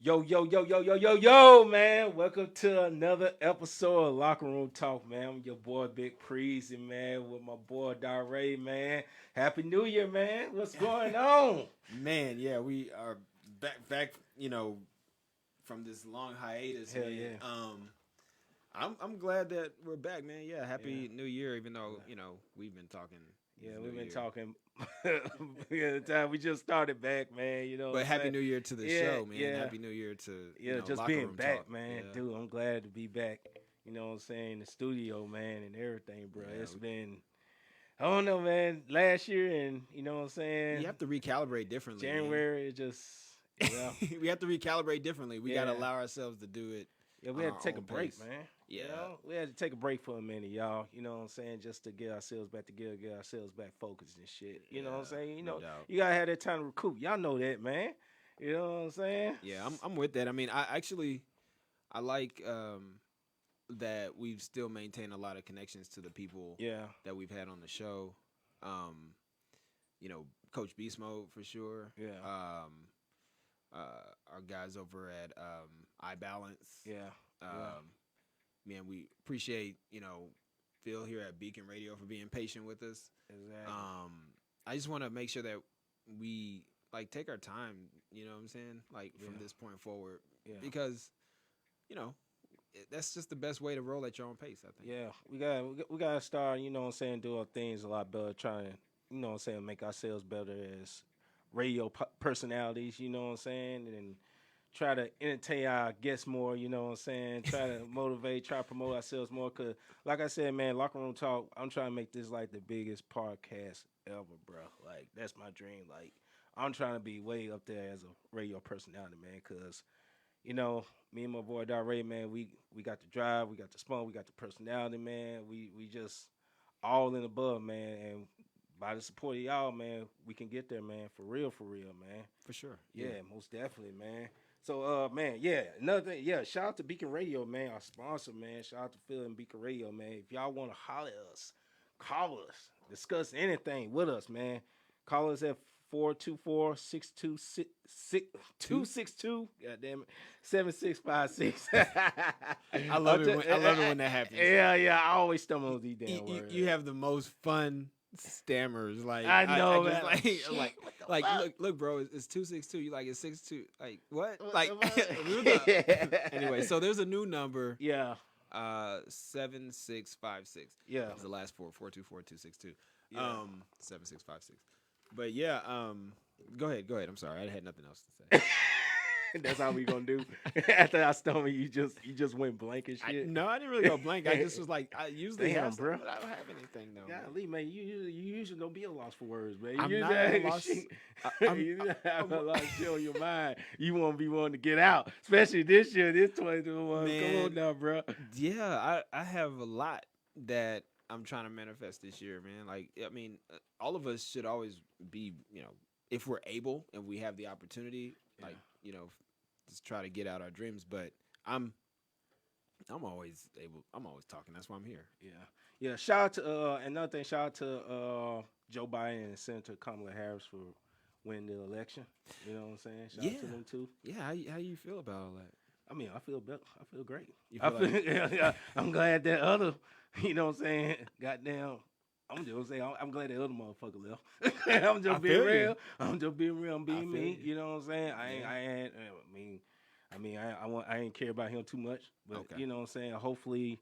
Yo, yo, yo, yo, yo, yo, yo, man. Welcome to another episode of Locker Room Talk, man. I'm your boy Big Preezy, man, with my boy Ray, man. Happy New Year, man. What's going on? Man, yeah, we are back, from this long hiatus, Hell man. yeah. I'm glad that we're back, man. Yeah, Yeah. happy New Year, even though, Yeah. we've been talking this Yeah, New we've been Year. talking the time we just started back, man. You know what But I'm happy saying? New Year to the Yeah, show, man. yeah. Happy New Year to, Yeah, just Locker being Room back, Talk. man. Yeah. Dude, I'm glad to be back. You know what I'm saying? The studio, man, and everything, bro. Yeah, It's been I don't know, man. Last year and you know what I'm we saying? have to recalibrate differently, man. January, it just yeah, We have to recalibrate differently. We got to yeah, allow ourselves to do it yeah. We on had our to take a own break, pace. man. Yeah. You know, we had to take a break for a minute, y'all. You know what I'm saying? Just to get ourselves back together, get ourselves back focused and shit. You know what I'm Yeah, saying? You no know, doubt. you gotta have that time to recoup. Y'all know that, man. You know what I'm saying? Yeah, I'm with that. I mean, I like that we've still maintained a lot of connections to the people Yeah, that we've had on the show. Um, Coach Beast Mode for sure. yeah, Our guys over at iBalance. yeah, yeah. Um, Man, we appreciate Phil here at Beacon Radio for being patient with us. Exactly. I just want to make sure that we take our time. You know what I'm saying? From Yeah, this point forward, yeah. because you know that's just the best way to roll at your own pace. I think. Yeah, we got to start, you know what I'm saying, doing things a lot better, trying to, you know what I'm saying, make ourselves better as personalities, you know what I'm saying, and try to entertain our guests more, you know what I'm saying, try to motivate, try to promote ourselves more, because, like I said, man, Locker Room Talk, I'm trying to make this, like, the biggest podcast ever, bro. Like, that's my dream. Like, I'm trying to be way up there as a radio personality, man, because you know, me and my boy Ray, man, we got the drive, we got the spunk, we got the personality, man. We just all in above, man. And by the support of y'all, man, we can get there, man. For real, man. For sure. Yeah, most definitely, man. So, man, yeah, another thing, yeah, shout out to Beacon Radio, man, our sponsor, man. Shout out to Phil and Beacon Radio, man. If y'all want to holler at us, call us, discuss anything with us, man. Call us at 424-626-262. God damn it. 7656. I love it. I love it when that happens. Yeah, yeah. I always stumble on these damn You, words. you have the most fun stammers. Like I know, I just man. like Shit, like what the like fuck? look, bro. It's 262. You like it's 62. Like what? What Like the fuck? anyway. So there's a new number. Yeah, 7656. yeah, It's the last 424-262. yeah. 7656. But yeah. Go ahead. I'm sorry. I had nothing else to say. That's how we gonna do. After I stumble, you just went blank and shit. No, I didn't really go blank. I just was like, I usually Damn, have bro. but I don't have anything though. man. Golly, man, you usually don't be a loss for words, man. I'm You not usually at a loss. I'm- you usually have a lot of shit on your mind. You won't be wanting to get out, especially this year, this 2021. Come Man. on now, bro. Yeah, I have a lot that I'm trying to manifest this year, man. Like, I mean, all of us should always be, if we're able and we have the opportunity, like, just try to get out our dreams. But I'm always able. I'm always talking. That's why I'm here. Yeah, yeah. Shout out to another thing. Shout out to Joe Biden and Senator Kamala Harris for winning the election. You know what I'm saying? Shout out to Yeah. them too. Yeah, how you feel about all that? I mean, I feel better. I feel great. You I feel feel, yeah, I'm glad that other, you know what I'm saying? Goddamn. I'm just saying, I'm glad that other motherfucker left. I'm just I being feel real. you. I'm just being real. I'm I being feel me. you. You know what I'm saying? Yeah. I ain't care about him too much. But Okay. you know what I'm saying? Hopefully,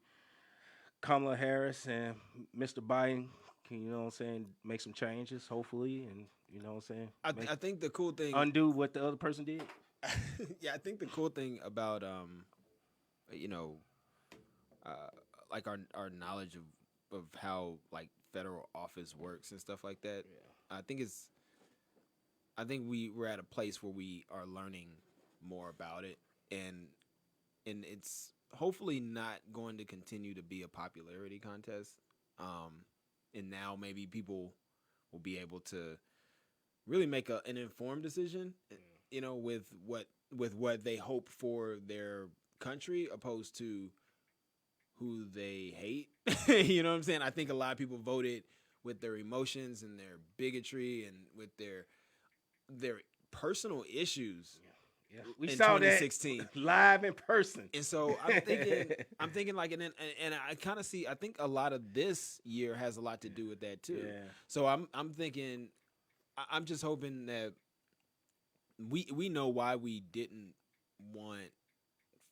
Kamala Harris and Mr. Biden can, you know what I'm saying, make some changes. Hopefully, and you know what I'm saying, I think the cool thing. undo what the other person did. Yeah, I think the cool thing about you know, like our knowledge of how like federal office works and stuff like that. Yeah. I think we're at a place where we are learning more about it, and it's hopefully not going to continue to be a popularity contest. And now maybe people will be able to really make an informed decision, with what they hope for their country, opposed to who they hate. You know what I'm saying? I think a lot of people voted with their emotions and their bigotry and with their personal issues. Yeah. We in saw 2016. that live in person. And so I'm thinking like, and I kind of see. I think a lot of this year has a lot to do with that too. Yeah. So I'm thinking, I'm just hoping that we know why we didn't want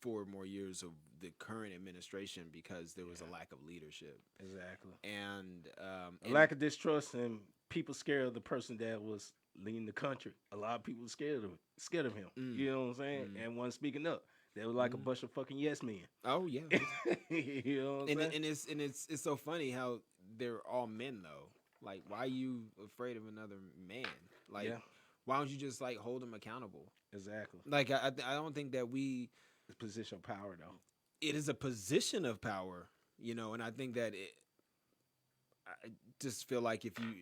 4 more years of the current administration, because there was a lack of leadership Exactly. and A lack of distrust, and people scared of the person that was leading the country. A lot of people scared of him. You know what I'm saying? And wasn't speaking up. They were like a bunch of fucking yes men. Oh yeah. You know what I'm saying? And it's so funny how they're all men though. Like, why are you afraid of another man? Like, why don't you just like hold him accountable? Exactly. Like, I don't think that we. It's a position of power though. It is a position of power, you know, and I think that I just feel like if you,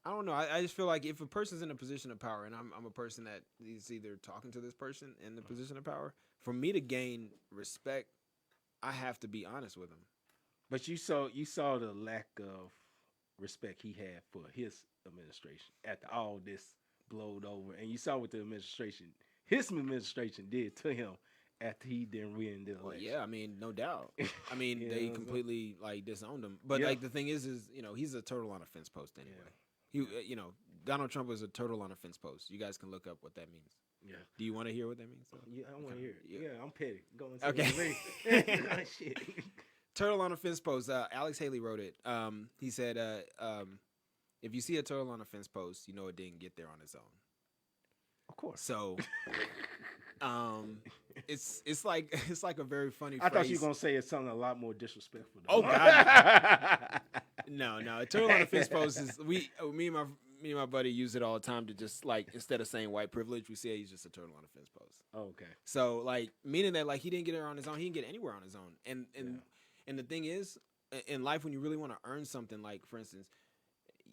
I don't know, I just feel like if a person's in a position of power, and I'm a person that is either talking to this person in the position of power, for me to gain respect, I have to be honest with him. But you saw the lack of respect he had for his administration after all this blowed over, and you saw what his administration did to him after he didn't win the election. Well, yeah, I mean, no doubt. I mean, You they know completely like disowned him. But like the thing is, you know, he's a turtle on a fence post anyway. He, you know, Donald Trump was a turtle on a fence post. You guys can look up what that means. Yeah. Do you want to hear what that means? Yeah, I want to hear it. Yeah, I'm petty. Go and Okay. Shit. Turtle on a fence post. Alex Haley wrote it. He said, if you see a turtle on a fence post, you know it didn't get there on its own. Of course. So, it's like a very funny I phrase. thought you were gonna say it's something a lot more disrespectful. Oh God. No. A turtle on a fence post is me and my buddy use it all the time to just like, instead of saying white privilege, we say he's just a turtle on a fence post. Oh, okay. So like, meaning that like he didn't get there on his own, he didn't get anywhere on his own. And the thing is, in life, when you really want to earn something, like for instance,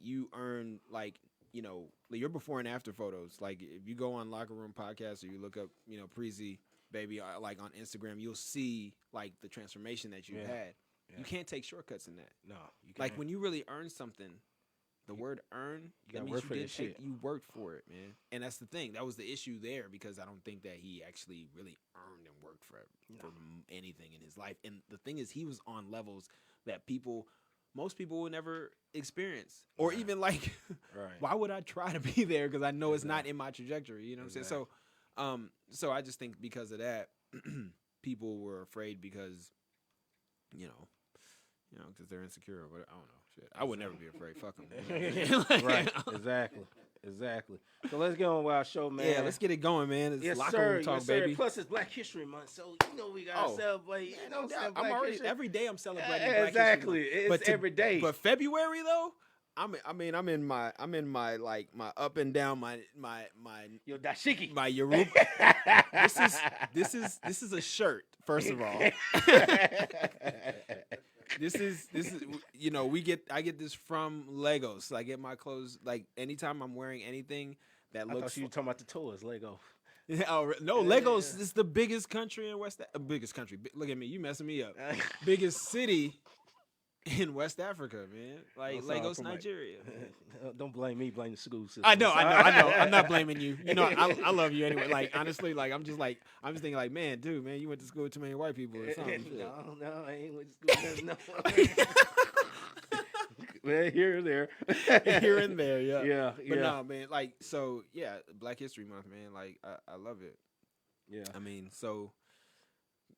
you earn like, you know, your before and after photos. Like if you go on Locker Room Podcast or you look up, you know, Preezy Baby, like on Instagram, you'll see like the transformation that you've had. Yeah. You can't take shortcuts in that. No, you can't. Like when you really earn something, the word earn, that means you worked for it, man. And that's the thing. That was the issue there, because I don't think that he actually really earned and worked for anything in his life. And the thing is, he was on levels that most people would never experience, or even like, why would I try to be there? Because I know it's not in my trajectory. You know what I'm saying? So I just think because of that, people were afraid because, you know, because they're insecure. But I don't know. Shit, I would never be afraid. Fuck them. Right. Exactly. So let's get on with our show, man. Yeah, let's get it going, man. It's yes, Locker sir. Room Talk, yes, sir. baby. Plus, it's Black History Month, so you know we gotta celebrate. You know, I'm already every day. I'm celebrating. Exactly. Black History Month. It's every day. But February though, I'm in my like my up and down my your dashiki, my Yoruba. This is a shirt. First of all, this is you know, I get this from Legos. So I get my clothes like anytime I'm wearing anything that looks. I thought you were talking about the toys, Lego. Oh no, Legos is the biggest country in biggest country. Look at me, you messing me up. Biggest city in West Africa, man. Like Lagos, Nigeria. Don't blame me. Blame the school system. I know. I'm not blaming you. You know, I love you anyway. Like honestly, like I'm just thinking like, man, dude, man, you went to school with too many white people or something. No, I ain't went to school. No. Well, here and there. Here and there, yeah. Yeah. But no, man, like, so, yeah, Black History Month, man, like, I love it. Yeah. I mean, so,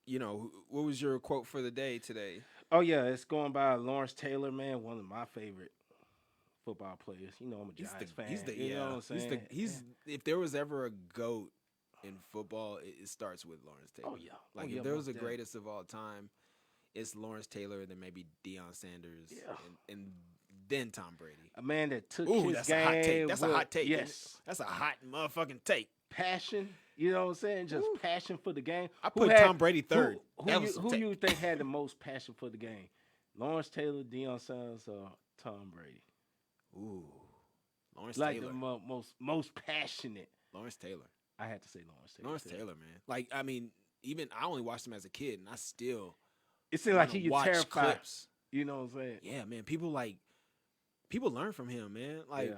you know, what was your quote for the day today? Oh, yeah, it's going by Lawrence Taylor, man, one of my favorite football players. You know, I'm a Giants fan. You know what I'm saying? If there was ever a GOAT in football, it starts with Lawrence Taylor. Oh, yeah. Like, if there was the greatest of all time, it's Lawrence Taylor, then maybe Deion Sanders, and then Tom Brady. A man that took his that's game. A hot take. That's a hot take. Yes. That's a hot motherfucking take. Passion. You know what I'm saying? Just passion for the game. I put Tom Brady third. Who you think had the most passion for the game? Lawrence Taylor, Deion Sanders, or Tom Brady? Ooh. Lawrence Taylor. Like the most passionate. Lawrence Taylor. I had to say Lawrence Taylor. Lawrence Taylor, man. Like, I mean, even I only watched him as a kid, and I still. It seemed like he could terrify. Clips. You know what I'm saying? Yeah, man. People learn from him, man. Like,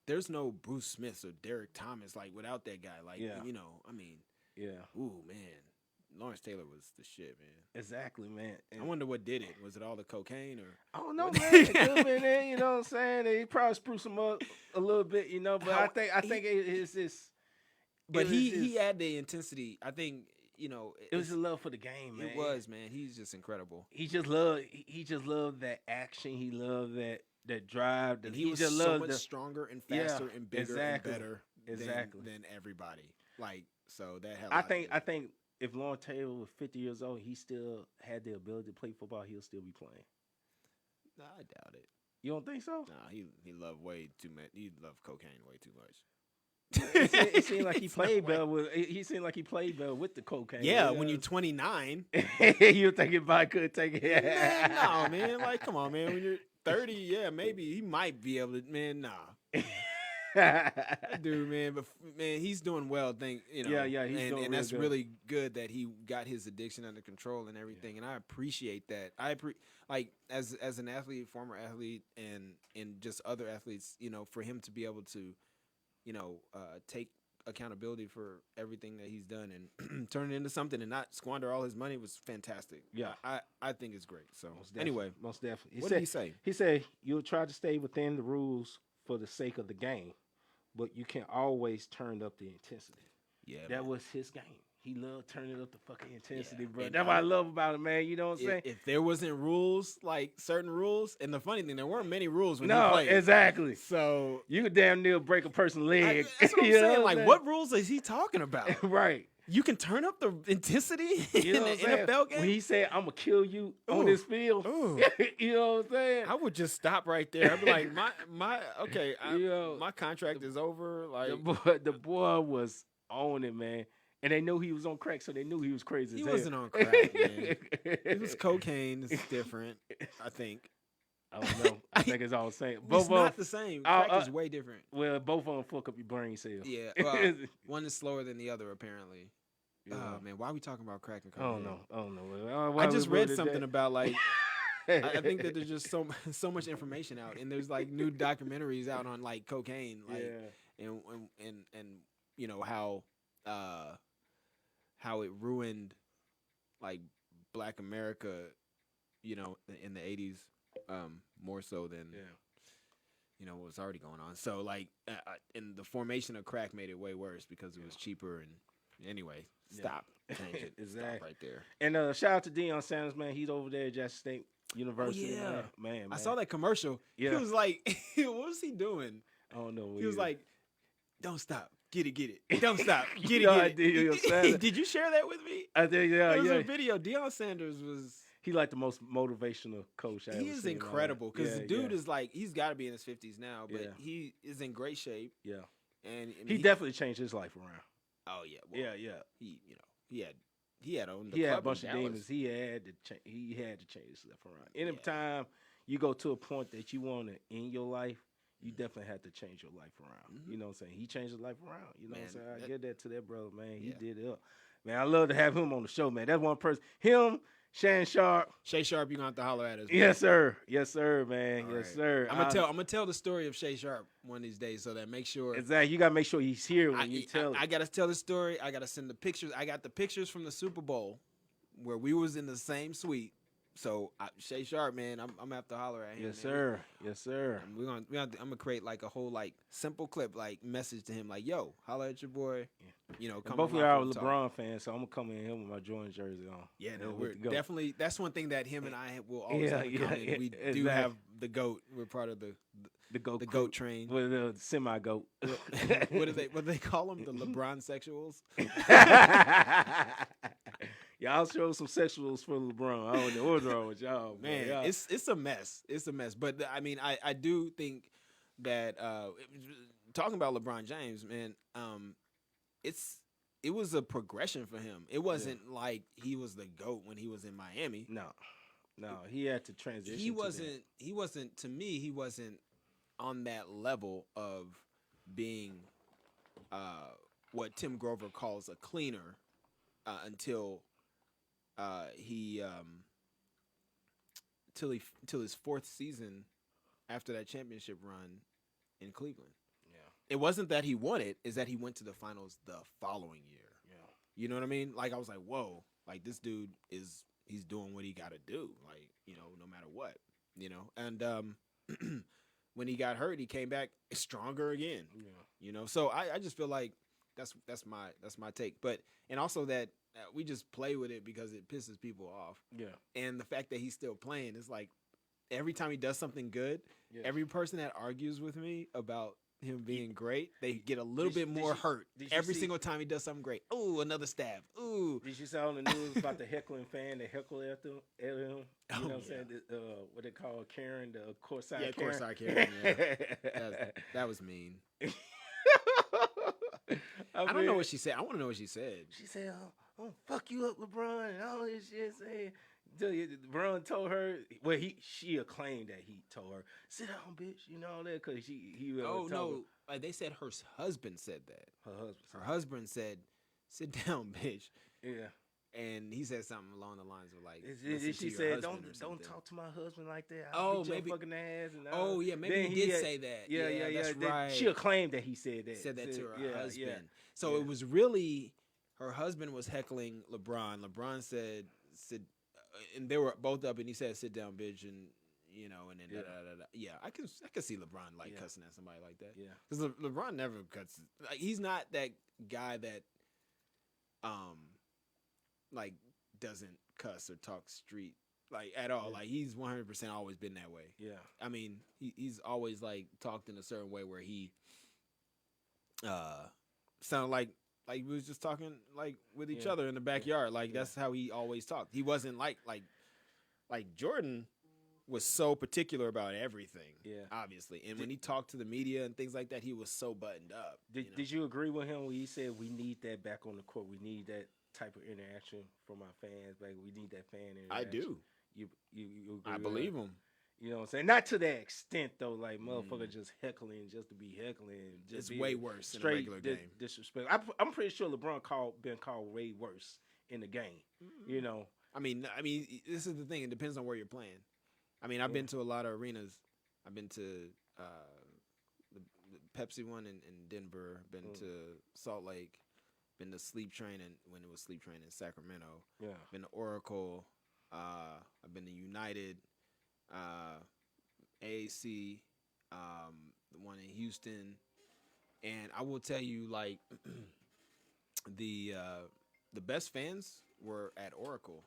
there's no Bruce Smith or Derek Thomas like without that guy. Like, Yeah. I mean, Yeah. ooh man, Lawrence Taylor was the shit, man. Exactly, man. I wonder what did it. Was it all the cocaine or? I don't know, man. It could have been there, you know what I'm saying? They probably spruce him up a little bit, you know. But I think it is this. But he had the intensity. I think it was a love for the game, man. It was, man. He's just incredible. He just loved that action. He loved that drive. And he was just so much stronger and faster and bigger exactly, and better exactly than everybody. Like, so that had. I think if Lawrence Taylor was 50 years old, he still had the ability to play football. He'll still be playing. Nah, I doubt it. You don't think so? Nah, he loved way too much. He loved cocaine way too much. It seemed like he played better with. He seemed like he played better with the cocaine. Yeah, when you're 29, you thinking about could take it. Man, no, man. Like, come on, man. When you're 30, yeah, maybe he might be able to. Man, nah. That dude, man, but man, he's doing well. Yeah, he's doing and that's good. really good that he got his addiction under control and everything. And I appreciate that. Like as an athlete, former athlete, and just other athletes, for him to be able to, take accountability for everything that he's done and turn it into something and not squander all his money was fantastic. Yeah, I think it's great. So anyway, most definitely. What did he say? He said you'll try to stay within the rules for the sake of the game, but you can always turn up the intensity. Yeah, that man. was his game. He loved turning up the fucking intensity, Yeah, bro. and That's what I love about it, man. You know what I'm saying? If there wasn't rules, like certain rules, and the funny thing, there weren't many rules when No, he played. exactly. So you could damn near break a person's leg. that's what I'm You know saying. Like, I'm what rules is he talking about? Right. You can turn up the intensity You know in what the I'm saying? NFL game. When he said, "I'm gonna kill you on Ooh. this field," Ooh. you know what I'm saying? I would just stop right there. I'd be like, my contract is over. Like, the boy was on it, man. And they knew he was on crack, so they knew he was crazy. he as wasn't hell. on crack, man. It was cocaine. It's different, I think. I don't know. I think it's all the same. It's not the same. Crack is way different. Well, both of them fuck up your brain cells. Yeah, well, one is slower than the other, apparently. Yeah. Oh man, why are we talking about crack and I cocaine? don't know. I just read something about like I think that there's just so much information out, and there's like new documentaries out on like cocaine, like and how it ruined like Black America, in the 80s, more so than what was already going on. So like, and the formation of crack made it way worse because it was cheaper. And anyway, stop, change it, Exactly. stop right there. And shout out to Deion Sanders, man. He's over there at Jackson State University. Oh, yeah. Man. I saw that commercial. Yeah. He was like, what was he doing? I don't know. He was like, don't stop. Get it. Don't stop. Get No, it. Deion Sanders. Did you share that with me? I think, There was a video. Deion Sanders was. He like the most motivational coach I ever He is seen, incredible because the dude yeah. is like, he's got to be in his 50s now, but Yeah. he is in great shape. Yeah. And I mean, He definitely changed his life around. Oh yeah. Well, Yeah. He had owned the He had a club bunch in of Dallas. demons. He had to change his life around. Anytime you go to a point that you want to end your life, you definitely have to change your life around. Mm-hmm. You know what I'm saying? He changed his life around. You know what I'm saying? I that- give that to that brother, man. He Yeah. did it up. Man, I love to have him on the show, man. That's one person. Him, Shan Sharp. Shay Sharp, you're gonna have to holler at us. Yes, sir. Yes, sir, man. All yes, right. sir. I'm gonna tell the story of Shay Sharp one of these days, so that make sure. Exactly. You gotta make sure he's here when you tell it. I gotta tell the story. I gotta send the pictures. I got the pictures from the Super Bowl where we was in the same suite. So Shay Sharp, man, I'm gonna have to holler at him. Yes, man. sir. Yes, sir. I'm gonna create like a whole like simple clip, like message to him, like, "Yo, holler at your boy." You know, And come both of on y'all my are phone talk. LeBron fans, so I'm gonna come in here with my Jordan jersey on. Yeah, no, And we're with the GOAT. definitely. That's one thing that him and I will always have in common. We do exactly. have the GOAT. We're part of the GOAT the crew. GOAT train. With the semi goat. What do they call them? The LeBron sexuals. Y'all show some sexuals for LeBron. I don't know what's wrong with y'all, boy. Man, Y'all- it's a mess. It's a mess. But I mean, I do think that talking about LeBron James, man, it was a progression for him. It wasn't like he was the GOAT when he was in Miami. no, he had to transition. He to that. wasn't to me. He wasn't on that level of being what Tim Grover calls a cleaner until till his fourth season after that championship run in Cleveland. Yeah. it wasn't that he won it; is that he went to the finals the following year. Yeah. You know what I mean? Like I was like, whoa, like this dude he's doing what he got to do, like no matter what, And when he got hurt, he came back stronger again. Yeah. So I just feel like that's my take, but and also that we just play with it because it pisses people off. Yeah. And the fact that he's still playing is like every time he does something good, Yeah. every person that argues with me about him being great, they get a little Did bit you- more did you- hurt did you every see- single time he does something great. Ooh, another stab. Ooh. Did you see on the news about the heckling fan that heckled at him? You know what I'm yeah. saying? What they call Karen, the courtside Yeah, Karen. courtside Karen, yeah. That was mean. I don't know what she said. I want to know what she said. She said, "I'm gonna fuck you up, LeBron," and all this shit. Saying, LeBron told her. Well, she acclaimed that he told her, "Sit down, bitch." You know that because he. Oh told no! They said her husband said that. her husband. Her husband said, "Sit down, bitch." Yeah. And he said something along the lines of like, She said, "Don't talk to my husband like that. I'll beat your fucking ass." And oh yeah, maybe then he did say that. Yeah. That's right. She acclaimed that he said that. Said that to her husband. Yeah. So it was really her husband was heckling LeBron. LeBron said, "Sit," and they were both up, and he said, "Sit down, bitch," and and then yeah, I can see LeBron cussing at somebody like that. Yeah, because LeBron never cuts. Like he's not that guy that like doesn't cuss or talk street like at all. Yeah. Like he's 100% always been that way. Yeah. I mean, he's always like talked in a certain way where he sounded like we was just talking like with each other in the backyard. Like that's how he always talked. He wasn't like Jordan was so particular about everything. Yeah. Obviously. And when he talked to the media and things like that, he was so buttoned up. Did you agree with him when he said we need that back on the court? We need that type of interaction from our fans. Like we need that fan interaction. I do. You agree I with believe that? him. You know what I'm saying? Not to that extent though. Like motherfucker just heckling just to be heckling. Just It's way worse in a regular game. Disrespect. I'm pretty sure LeBron been called way worse in the game. You know. I mean, this is the thing. It depends on where you're playing. I mean, I've been to a lot of arenas. I've been to the Pepsi one in Denver. Been to Salt Lake. Been to Sleep Train when it was Sleep Train in Sacramento. Yeah. Been to Oracle. I've been to United. AAC. The one in Houston. And I will tell you, like, the best fans were at Oracle.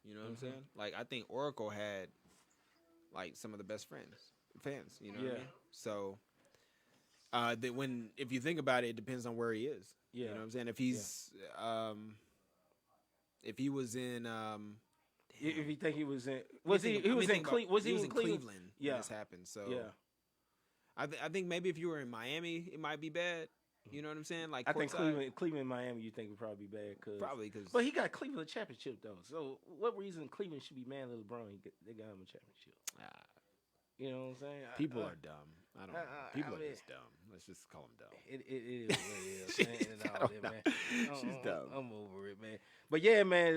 You know what I'm saying? Like, I think Oracle had, like, some of the best fans. You know what I mean? So, if you think about it, it depends on where he is. Yeah. You know what I'm saying? If he's, if he was in, if you think he was in, was he in Cleveland? Was he in Cleveland? Yeah. When this happened. So, yeah. I think maybe if you were in Miami, it might be bad. You know what I'm saying? Like I think courtside. Cleveland, Miami, you think would probably be bad because. But he got Cleveland a championship though. So what reason Cleveland should be mad at LeBron? They got him a championship. You know what I'm saying? People are dumb. I don't know. People are just dumb. Let's just call them dumb. It is what it is. Man, and all that, man. She's dumb. I'm over it, man. But yeah, man.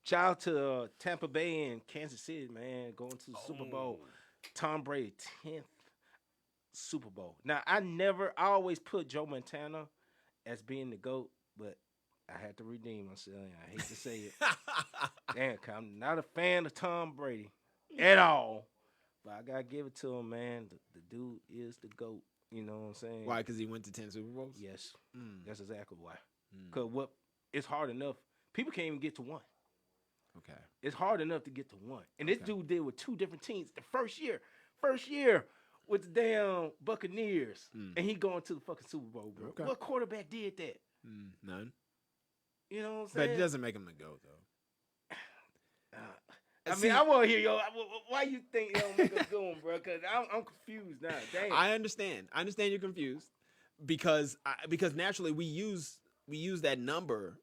Shout out to Tampa Bay and Kansas City, man, going to the Super Bowl. Tom Brady 10th Super Bowl. Now I always put Joe Montana as being the GOAT, but I had to redeem myself. I hate to say it. Damn, I'm not a fan of Tom Brady at all. But I gotta give it to him, man. The dude is the GOAT. You know what I'm saying? Why? Because he went to 10 Super Bowls? Yes. That's exactly why. Because it's hard enough. People can't even get to one. Okay. It's hard enough to get to one. And this dude did with two different teams. The first year with the damn Buccaneers. And he going to the fucking Super Bowl, bro. Okay. What quarterback did that? None. You know what I'm saying? But it doesn't make him the GOAT, though. I want to hear why you think it don't make us go, bro? Because I'm confused now. Damn. I understand you're confused because naturally we use that number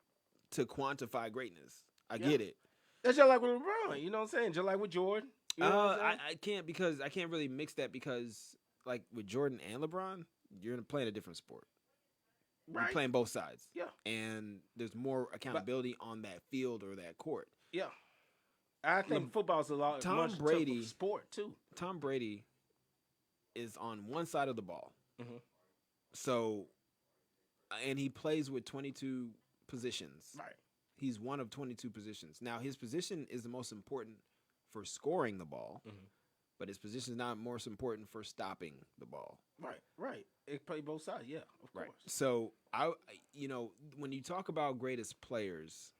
to quantify greatness. I get it. That's just like with LeBron. You know what I'm saying? Just like with Jordan. You know what I'm saying? I can't because I can't really mix that because like with Jordan and LeBron, you're playing a different sport. Right. You're playing both sides. Yeah. And there's more accountability on that field or that court. Yeah. I think football's a much tougher sport too. Tom Brady is on one side of the ball. Mm-hmm. So, and he plays with 22 positions. Right. He's one of 22 positions. Now, his position is the most important for scoring the ball, Mm-hmm. but his position is not most important for stopping the ball. Right. Right. It play both sides. Yeah, of course. So, when you talk about greatest players,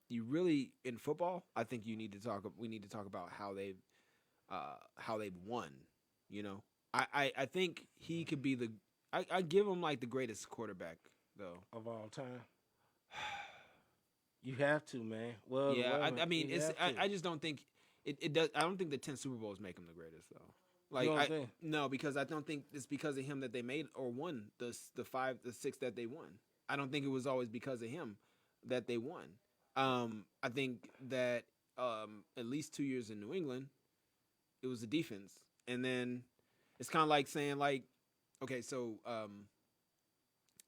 you really in football, I think we need to talk about how they've won. You know, I think he could be I give him like the greatest quarterback though Of all time. You have to, man. Well, yeah, well, I mean, you it's have to. I just don't think it does. I don't think the 10 Super Bowls make him the greatest though. You know what I'm Like saying? no, because I don't think it's because of him that they made or won the 6 that they won. I don't think it was always because of him that they won. I think that at least 2 years in New England, it was the defense, and then it's kind of like saying like, okay, so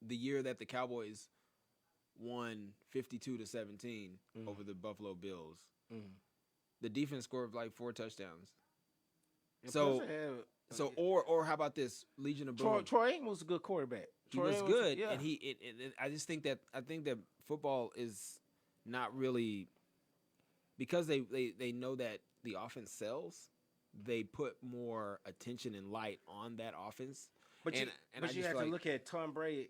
the year that the Cowboys won 52-17 over the Buffalo Bills, the defense scored like 4 touchdowns. And So plus they have- or how about this Legion of Boom? Troy Aikman was a good quarterback. He Troy was Aikman good, yeah. and I just think that football is not really because they know that the offense sells. They put more attention and light on that offense. But and you I just have feel to like, look at Tom Brady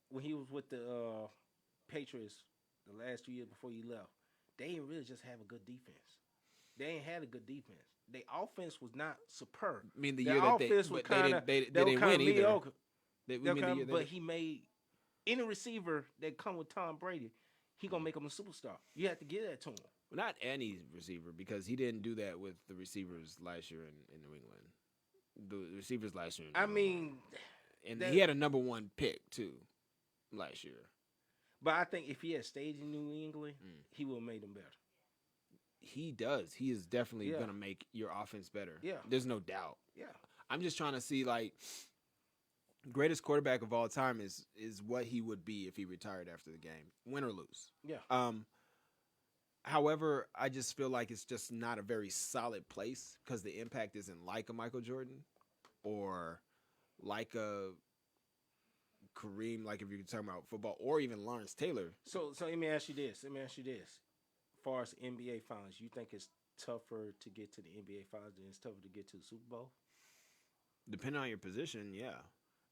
when he was with the Patriots the last 2 years before he left. They didn't really just have a good defense. They ain't had a good defense. Their offense was not superb. I mean, the Their year that offense was they didn't win either. mediocre. They But he made any receiver that come with Tom Brady, he gonna make him a superstar. You have to give that to him. Well, not any receiver, because he didn't do that with the receivers last year in New England. The receivers last year. I mean, and he had a number 1 pick too last year. But I think if he had stayed in New England, he would have made them better. He does. He is definitely Yeah. going to make your offense better. Yeah. There's no doubt. Yeah. I'm just trying to see, like, greatest quarterback of all time is what he would be if he retired after the game, win or lose. Yeah. However, I just feel like it's just not a very solid place because the impact isn't like a Michael Jordan or like a Kareem, like if you're talking about football, or even Lawrence Taylor. So let me ask you this. As far as NBA finals, you think it's tougher to get to the NBA finals than it's tougher to get to the Super Bowl? Depending on your position, yeah. I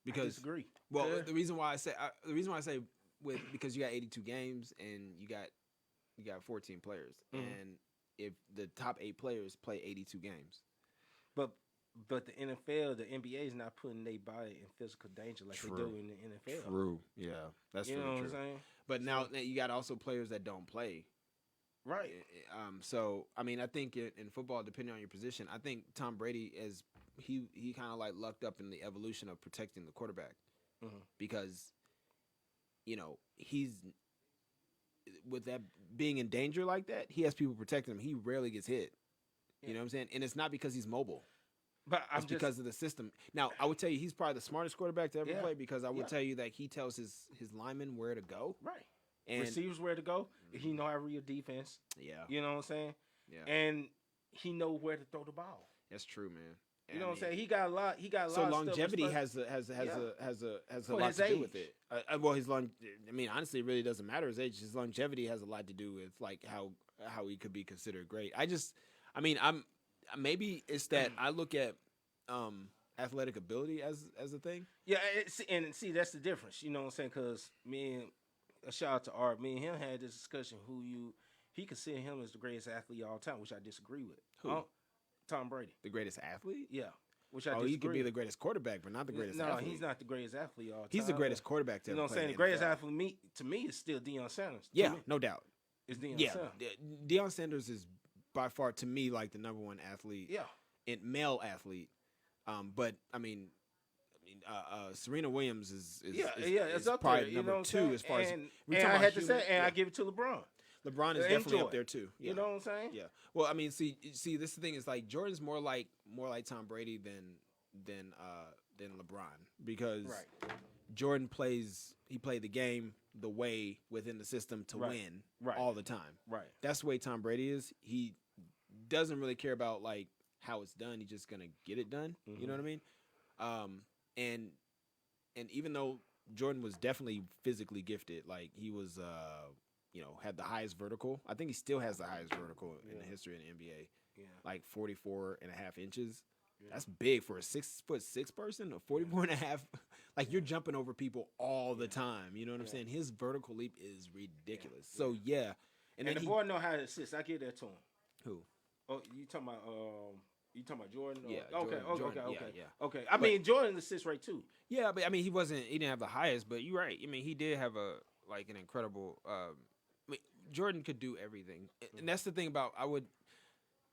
Because disagree. well, the reason why I say because you got 82 games and you got 14 players, and if the top 8 players play 82 games, but the NFL, the NBA is not putting their body in physical danger like they do in the NFL. True, yeah, that's You know really what true. I'm saying? But now you got also players that don't play. Right. So I mean, I think in football, depending on your position, I think Tom Brady he kind of like lucked up in the evolution of protecting the quarterback because he's with that being in danger like that, he has people protecting him. He rarely gets hit. You know what I'm saying? And it's not because he's mobile. But It's because of the system. Now, I would tell you he's probably the smartest quarterback to ever play because I would tell you that he tells his linemen where to go. Right. And receivers where to go. He know how to read your defense. Yeah. You know what I'm saying? Yeah. And he know where to throw the ball. That's true, man. You know what I'm saying? He got a lot. So of longevity stuff has a For lot his to do with age. it. Well, I mean, honestly, it really doesn't matter his age. His longevity has a lot to do with like how he could be considered great. Maybe it's that I look at athletic ability as a thing. Yeah, and see that's the difference. You know what I'm saying? Because a shout out to Art. Me and him had this discussion. He considered him as the greatest athlete of all time, which I disagree with. Who? Tom Brady. The greatest athlete? Yeah. Which I disagree. He could be the greatest quarterback, but not the greatest athlete. No, he's not the greatest athlete of all time. He's the greatest quarterback to You know ever what I'm play saying? in The greatest NFL. athlete to me is still Deion Sanders. To Yeah, me, no doubt. it's Deion Yeah, Sanders. Deion Sanders is by far to me like the number 1 athlete. Yeah. Male athlete. But I mean, Serena Williams is it's up probably there. You number know what 2 I'm saying? as far as and we I talk about had to human- say, and I give it to LeBron. LeBron is And definitely up Jordan. there too. Yeah. You know what I'm saying? Yeah. Well, I mean, see, this thing is like Jordan's more like Tom Brady than LeBron because Right. Jordan played the game the way within the system to win all the time. Right. That's the way Tom Brady is. He doesn't really care about like how it's done. He's just gonna get it done. You know what I mean? and even though Jordan was definitely physically gifted, like he was, had the highest vertical. I think he still has the highest vertical in the history of the NBA, Yeah. like 44.5 inches. Yeah. That's big for a 6'6" person. A 44.5, like you're jumping over people all the time. You know what I'm saying? His vertical leap is ridiculous. So yeah, And then the boy know how to assist. I give that to him. who? Oh, you talking about Jordan? Yeah, Okay. Jordan, Okay. yeah. Okay. I mean, Jordan assist rate too. Yeah, but I mean, he didn't have the highest, but you're right. I mean, he did have an incredible. I mean, Jordan could do everything, and that's the thing about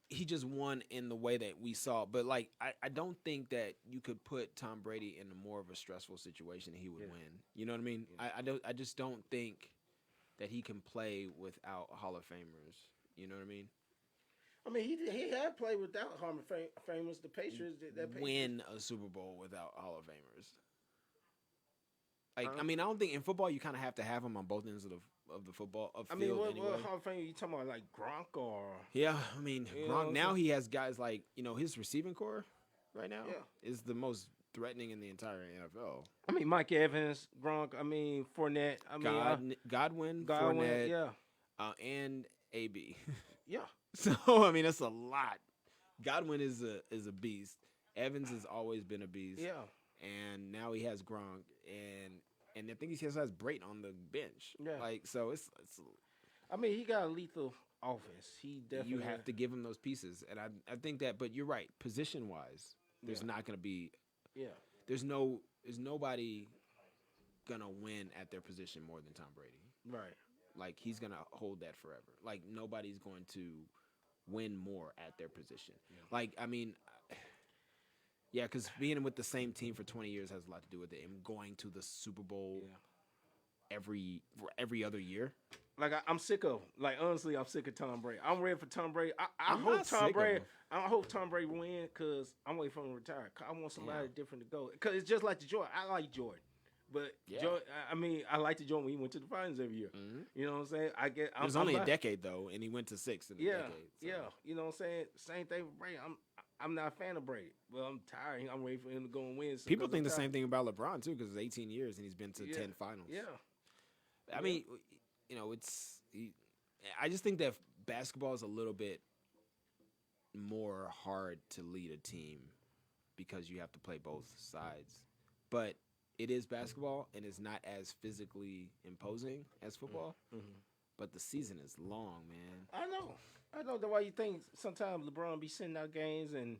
he just won in the way that we saw. But like, I don't think that you could put Tom Brady in a more of a stressful situation and he would win. You know what I mean? Yeah. I just don't think that he can play without Hall of Famers. You know what I mean? I mean, he had played without Hall of Famers. The Patriots did that. Win a Super Bowl without Hall of Famers. Like, I mean, I don't think in football you kind of have to have them on both ends of the football field. I mean, what anyway. Hall of Fame you talking about? Like Gronk or? Yeah, I mean, You Gronk, know, now so- he has guys like his receiving core right now Yeah. is the most threatening in the entire NFL. I mean, Mike Evans, Gronk. I mean, Fournette. I mean, Godwin, Godwin. Fournette, Yeah. and AB. Yeah. So I mean, that's a lot. Godwin is a beast. Evans has always been a beast. Yeah. And now he has Gronk, and I think he also has Brayton on the bench. Yeah. Like, so it's I mean, he got a lethal offense. He definitely. you have to give him those pieces, and I think that. But you're right, position wise, there's not going to be. Yeah. There's nobody gonna win at their position more than Tom Brady. Right. Like, he's gonna hold that forever. Like, nobody's going to win more at their position. Yeah. Like, I mean, yeah, because being with the same team for 20 years has a lot to do with it. And going to the Super Bowl every other year. Like I'm sick of. Like honestly, I'm sick of Tom Brady. I'm ready for Tom Brady. I I'm hope not Tom sick of Brady. him. I hope Tom Brady win because I'm waiting for him to retire. 'Cause I want somebody different to go. Because it's just like the Jordan. I like Jordan, but I mean, I like the Jordan when he went to the finals every year. Mm-hmm. You know what I'm saying? It was only a decade though, and he went to 6 in a decade. So. Yeah. You know what I'm saying? Same thing with Brady. I'm not a fan of Brady. Well, I'm tired. I'm ready for him to go and win. People think the same thing about LeBron too, because it's 18 years and he's been to 10 finals. Yeah. I mean, I just think that basketball is a little bit more hard to lead a team because you have to play both sides. But it is basketball, and it's not as physically imposing as football. Mm-hmm. But the season is long, man. I know. That's why you think sometimes LeBron be sending out games and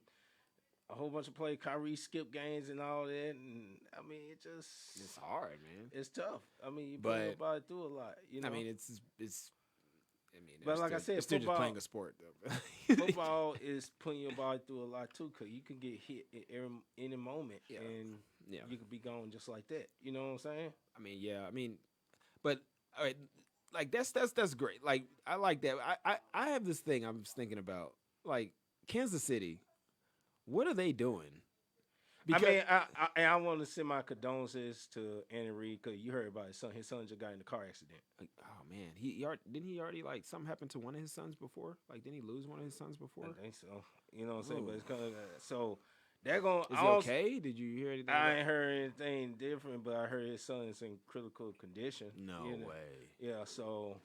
a whole bunch of play. Kyrie skip games and all that. And I mean, It's hard, man. It's tough. I mean, you But- put nobody through a lot. You know. I mean, it's. But like I said, they're still just football- playing a sport, though. football is putting your body through a lot too, because you can get hit at any moment, Yeah. and Yeah. you could be gone just like that. You know what I'm saying? I mean, yeah. I mean, but all right, like that's great. Like I like that. I have this thing I was thinking about, like Kansas City. What are they doing? I mean, I want to send my condolences to Andy Reid because you heard about his son. His son just got in a car accident. Like, oh man, didn't he already like something happened to one of his sons before? Like, didn't he lose one of his sons before? I think so. You know what I'm saying? Ooh. But it's kind of so they're going. Is he okay? Did you hear anything? I ain't heard anything different, but I heard his son is in critical condition. No you know? way. Yeah, so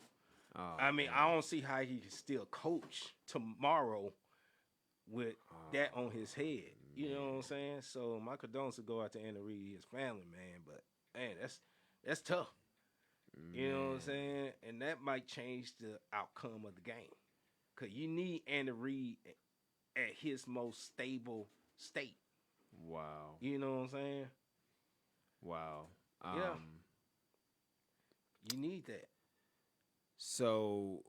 Oh, I mean, man. I don't see how he can still coach tomorrow with that on his head. You know what I'm saying? So my condolences go out to Andy Reid, his family, man. But man, that's tough. You know what I'm saying? And that might change the outcome of the game. Cause you need Andy Reid at his most stable state. Wow. You know what I'm saying? Wow. Yeah. You need that. So,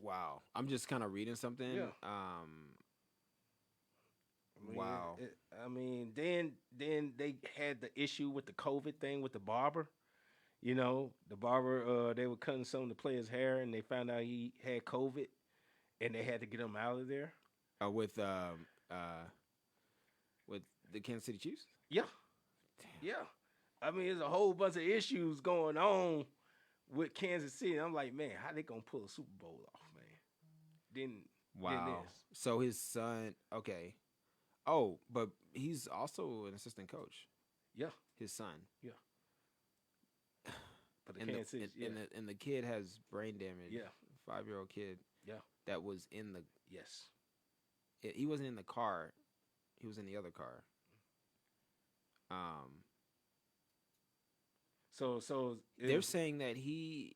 wow. I'm just kind of reading something. Yeah. I mean, Wow. I mean, then they had the issue with the COVID thing with the barber. You know, the barber, they were cutting some of the players' hair, and they found out he had COVID, and they had to get him out of there. With the Kansas City Chiefs? Yeah. Damn. Yeah. I mean, there's a whole bunch of issues going on with Kansas City. I'm like, man, how they gonna pull a Super Bowl off, man? Then Wow. this. So his son, okay. Oh, but he's also an assistant coach. Yeah, His son. yeah. But the And Kansas City, yeah, and the kid has brain damage. yeah, 5-year-old kid yeah, that was in the. yes. He wasn't in the car. He was in the other car. Um, So they're saying that he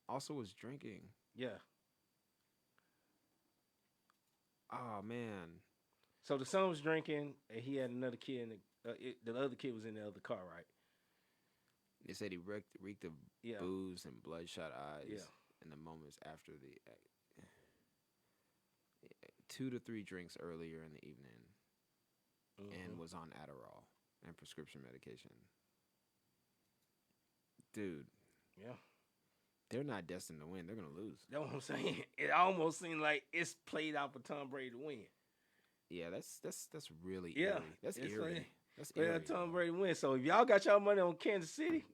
also was drinking. yeah. Oh man. So the son was drinking, and he had another kid in the other kid was in the other car, right? They said he reeked of Yeah, booze and bloodshot eyes yeah. in the moments after the 2 to 3 drinks earlier in the evening and was on Adderall and prescription medication. Dude, Yeah. they're not destined to win. They're going to lose. That's what I'm saying. It almost seemed like it's played out for Tom Brady to win. Yeah, that's really Yeah, eerie. That's it's eerie. like- That's Played eerie. out Tom Brady to win. So if y'all got y'all money on Kansas City,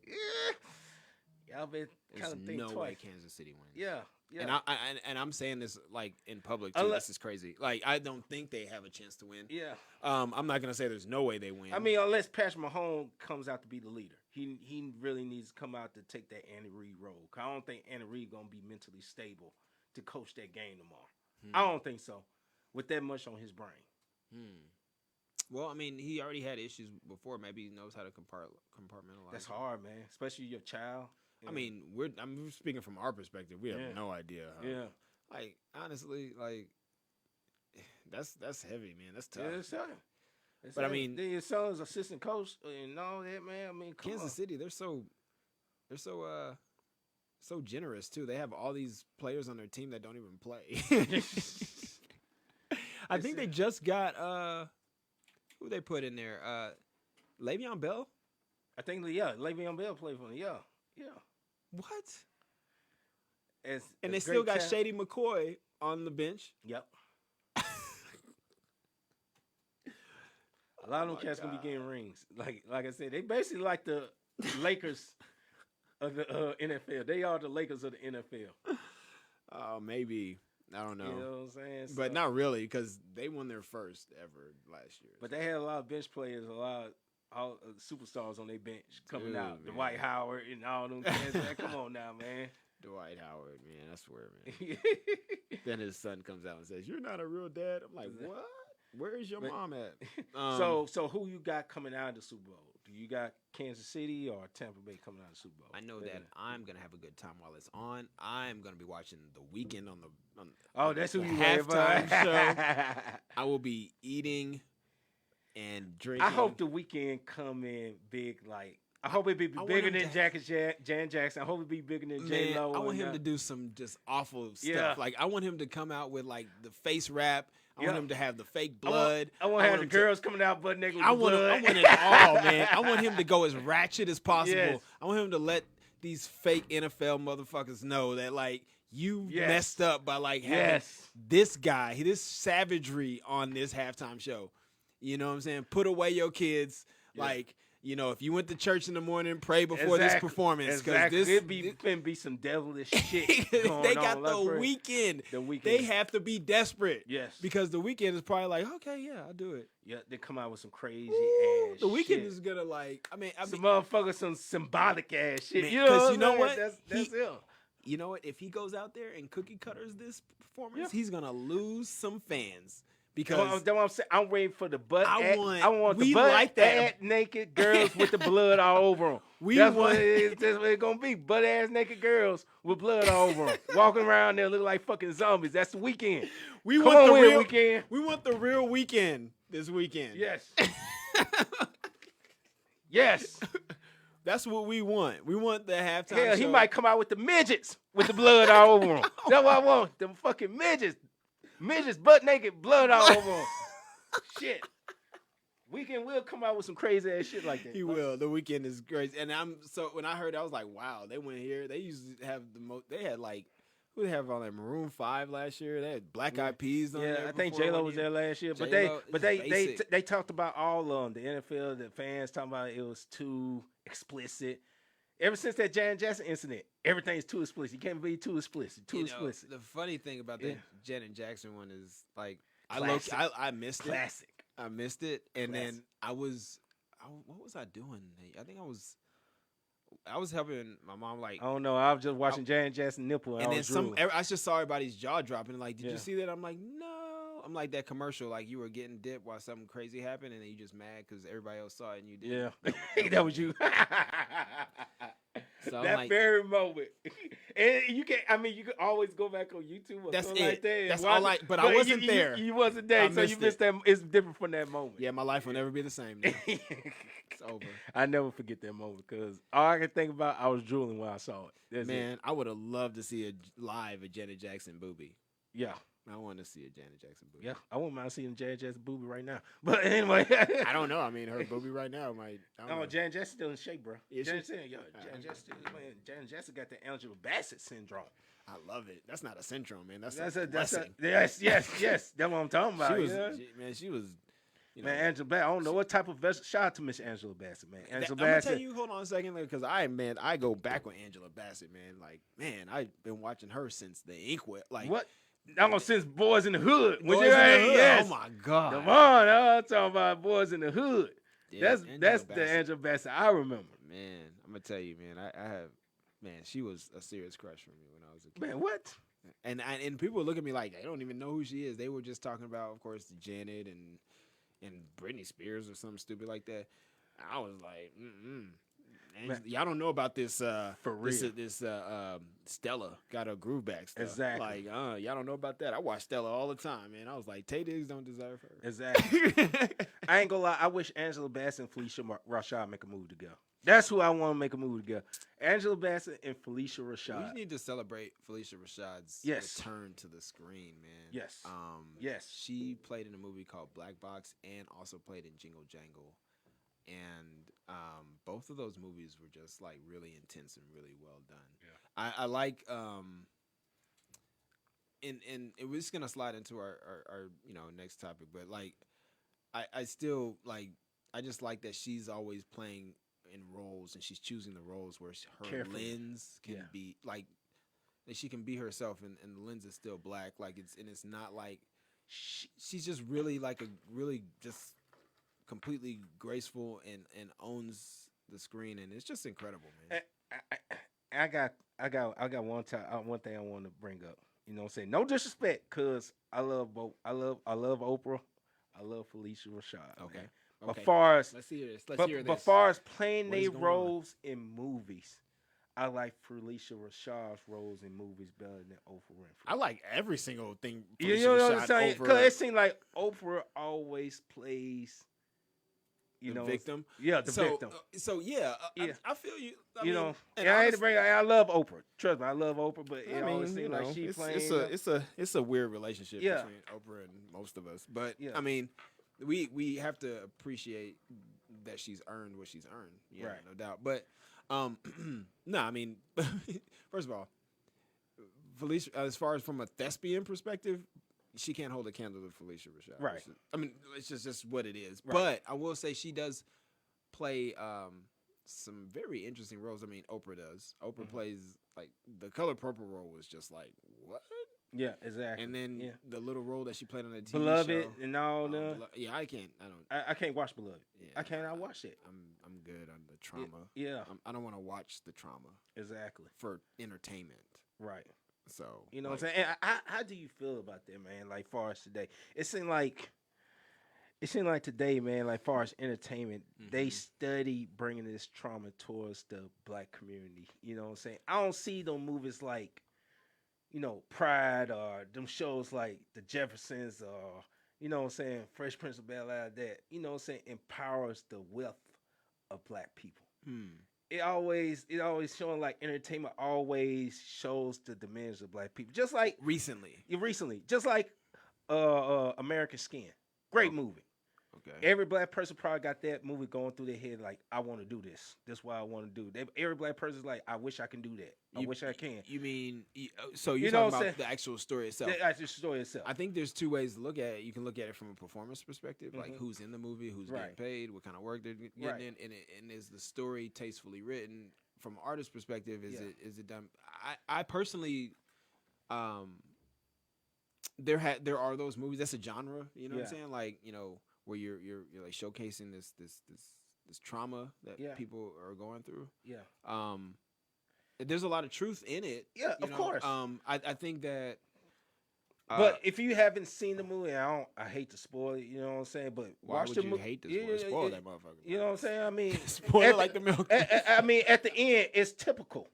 y'all been There's kind of think no way twice. Kansas City wins. Yeah, yeah. And I'm saying this like in public too. Unless- This is crazy. Like I don't think they have a chance to win. yeah. I'm not gonna say there's no way they win. I mean, unless Patrick Mahomes comes out to be the leader, he really needs to come out to take that Andy Reid role. 'Cause I don't think Andy Reid gonna be mentally stable to coach that game tomorrow. I don't think so, with that much on his brain. Well, I mean, he already had issues before. Maybe he knows how to compartmentalize. That's hard, man. Especially your child. I mean, I'm speaking from our perspective. We have Yeah. no idea. Yeah. Like honestly, like that's heavy, man. That's tough. Yeah, it's tough. But I mean- then your son's assistant coach and all that, man. I mean, come Kansas on. City, they're so generous too. They have all these players on their team that don't even play. I think they just got who they put in there? Le'Veon Bell? I think Le'Veon Bell played for them. Yeah, yeah. What? It's And they a still great got talent. Shady McCoy on the bench. Yep. A lot of them my cats gonna be God. getting rings. Like I said, they basically like the Lakers of the NFL. They are the Lakers of the NFL. Oh, maybe. I don't know. You know what I'm saying? But So- not really, because they won their first ever last year. But they had a lot of bench players, a lot of all superstars on their bench coming Dude, out. man. Dwight Howard and all them cats. Man, come on now, man. Dwight Howard, man, I swear, man. Then his son comes out and says, "You're not a real dad." I'm like, what? Where is your But- mom at? So who you got coming out of the Super Bowl? Do you got Kansas City or Tampa Bay coming out of the Super Bowl? I know that I'm gonna have a good time while it's on. I'm gonna be watching The Weeknd on the Oh, that's who the you worry halftime about. show. I will be eating and drinking. I hope the weekend come in big. Like I hope it be I want bigger him than Jan Jackson. I hope it be bigger than J Man, Lo. I want him to do some just awful stuff. Yeah. Like I want him to come out with like the face wrap. I Yeah. want him to have the fake blood. I want to have the him to- girls coming out butt naked with I the want blood. it all, man. I want him to go as ratchet as possible. Yes. I want him to let these fake NFL motherfuckers know that like you Yes. messed up by like having Yes. this guy, this savagery on this halftime show. You know what I'm saying? Put away your kids. Yeah. Like, you know, if you went to church in the morning, pray before this Exactly. performance. Exactly. This, It be some devilish shit going they on. got like, the for- weekend. The weekend. They have to be desperate. Yes. Because the weekend is probably like, okay, yeah, I'll do it. Yeah, they come out with some crazy Ooh, ass the weekend shit. is gonna like. I mean, Some motherfuckers, some symbolic ass shit. Man, you know 'cause you know what? I'm what? saying? That's He- it. you know what? If he goes out there and cookie cutters this performance, Yeah. he's gonna lose some fans That's because what I'm saying. I'm waiting for the butt. I want- the we butt like that. ass naked girls with the blood all over them. We That's what want- it is. That's what it's gonna be. Butt ass naked girls with blood all over them, walking around there looking like fucking zombies. That's the weekend. we Come want on the with it, real weekend. We want the real weekend this weekend. Yes. Yes. That's what we want. We want the halftime. Hell, he show. might come out with the midgets with the blood all over them. That's what I want. Them fucking midgets. Midgets butt naked, blood all over them. Shit. Weekend will come out with some crazy ass shit like that. He will. The weekend is crazy, and when I heard, it, I was like, wow. They went here. They used to have the most. They had like who they have on there? Maroon 5 last year. They had Black Eyed Peas on there. Yeah, I think before J Lo one was year. there last year, but J-Lo they is basic. they talked about all of them. The NFL, the fans talking about it was too explicit. Ever since that Jan Jackson incident, everything's too explicit. You can't be too explicit. Too You know, explicit. the funny thing about that Yeah. Janet Jackson one is like Classic. I missed it. Classic. I missed it, and Classic. then what was I doing? I think I was helping my mom like. I don't know. I was just watching Janet Jackson nipple, and And I then was drooling. I just saw everybody's jaw dropping. Like, did Yeah. you see that? I'm like, no. I'm like that commercial, like you were getting dipped while something crazy happened, and then you just mad because everybody else saw it and you didn't. Yeah, that was you. So I'm that like- very moment, and you can. I mean, you can always go back on YouTube or That's something it. like that. and That's watch all I- it. but I wasn't you, there. You wasn't there, I so you missed missed that. It's different from that moment. Yeah, my life will never be the same. Now. It's over. I never forget that moment because all I can think about, I was drooling when I saw it. That's it. Man, I would have loved to see a Janet Jackson boobie. Yeah, I want to see a Janet Jackson boobie. yeah. I wouldn't mind seeing Janet Jackson boobie right now. But anyway, I don't know. I mean, her boobie right now might. I don't Oh, know. Janet Jackson still in shape, bro. Is she? Janet Jackson, Janet Jackson, man, Janet Jackson got the Angela Bassett syndrome. I love it. That's not a syndrome, man. That's That's a a blessing. yes. That's what I'm talking about. She was, yeah? she was. You know, Man, Angela Bassett. I don't know what type of shout out to Miss Angela Bassett, man. Angela I'm gonna Bassett. tell you. Hold on a second, because I go back with Angela Bassett, man. Like, man, I've been watching her since the Inkwell. Like, What? I'm gonna since Boys in the Hood. Boys Which in the ain't- Hood? Yes. Oh my god. Come on, I'm talking about Boys in the Hood. Yeah, that's Angela the Bassett. Angela Bassett I remember. Man, I'm gonna tell you, man. I have, man. She was a serious crush for me when I was a kid. Man, what? And people look at me like they don't even know who she is. They were just talking about, of course, Janet and Britney Spears or something stupid like that. I was like, Man. y'all don't know about this. For This, real. Stella got her groove back stuff. Exactly. Like, y'all don't know about that. I watch Stella all the time, man. I was like, Tay Diggs don't deserve her. Exactly. I ain't gonna lie. I wish Angela Bassett and Felicia Rashad make a move together. That's who I want to make a move together. Angela Bassett and Felicia We Rashad. need to celebrate Felicia Rashad's Yes. return to the screen, man. Yes. Yes. She played in a movie called Black Box and also played in Jingle Jangle. And both of those movies were just like really intense and really well done. Yeah. I like and it was gonna slide into our next topic, but like I still like I just like that she's always playing in roles and she's choosing the roles where her Carefully. lens can Yeah. be like that she can be herself and the lens is still black, like it's not like she's just really like a really just completely graceful and owns the screen, and it's just incredible, man. I got one thing I want to bring up. You know what I'm saying? No disrespect, cause I love both. I love Oprah. I love Felicia Rashad. Okay. man. Okay. But far as Let's hear this. Let's hear this. but far as playing What is their going on? roles in movies, I like Felicia Rashad's roles in movies better than Oprah Winfrey. I like every single thing. You Felicia know what I'm Rashad saying? over Because it seems like Oprah always plays, the victim. Yeah, the so, victim. So yeah, Yeah. I feel you. You know, and I hate to honestly- bring. I love Oprah. Trust me, I love Oprah. But it I always mean, seems like she playing. it's a weird relationship Yeah. between Oprah and most of us. But Yeah. I mean, we have to appreciate that she's earned what she's earned. Yeah, Right. no doubt. But no, I mean, first of all, Felicia, as far as from a thespian perspective, she can't hold a candle to Felicia Rashad. Right. I mean, it's just what it is. Right. But I will say she does play some very interesting roles. I mean, Oprah does. Oprah plays like the Color Purple role was just like what? Yeah, exactly. And then yeah. the little role that she played on the TV Beloved show. and all that. Yeah, I can't. I don't. I can't watch Beloved. Yeah, I cannot watch it. I'm good on the trauma. Yeah, I don't want to watch the trauma exactly. for entertainment. Right. So You know like, what I'm saying? And how do you feel about that, man? Like, far as today, it seemed like today, man. Like, far as entertainment, they Mhm. study bringing this trauma towards the black community. You know what I'm saying? I don't see them movies like, Pride or them shows like The Jeffersons or you know what I'm saying, Fresh Prince of Bel-Air. That you know what I'm saying empowers the wealth of black people. It always showing like entertainment always shows the demands of black people. Just like recently. just like American Skin. Great movie. Okay. Every black person probably got that movie going through their head like, I want to do this. This is what I want to do. Every black person's like, I wish I can do that. I wish I can. You mean so you're You know talking what I'm about the actual story itself? That's the story itself. I think there's two ways to look at it. You can look at it from a performance perspective, like Mhm. who's in the movie, who's Right. getting paid, what kind of work they're getting Right. in, and is the story tastefully written? From an artist perspective, Yeah. is it done? I personally, there are those movies. That's a genre. You know what Yeah. I'm saying? Like, where you're like showcasing this trauma that Yeah. people are going through. Yeah. There's a lot of truth in it. Yeah, of course. I think that. But if you haven't seen the movie, I hate to spoil it. You know what I'm saying? But why watch would the you movie. hate this? Spoil that motherfucker. You know what I'm saying? I mean, spoil at it like the milk. I mean, at the end, it's typical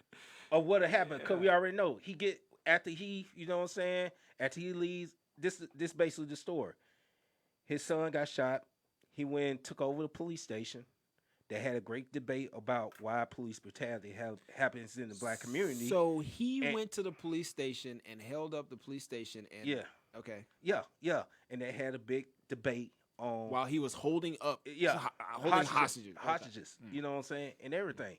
of what happened because we already know he get after he, you know what I'm saying? After he leaves, this basically the story. His son got shot. He went and took over the police station. They had a great debate about why police brutality happens in the black community. So he went to the police station and held up the police station. And yeah, okay, yeah, and they had a big debate on while he was holding up, holding hostages. Okay. You know what I'm saying, and everything.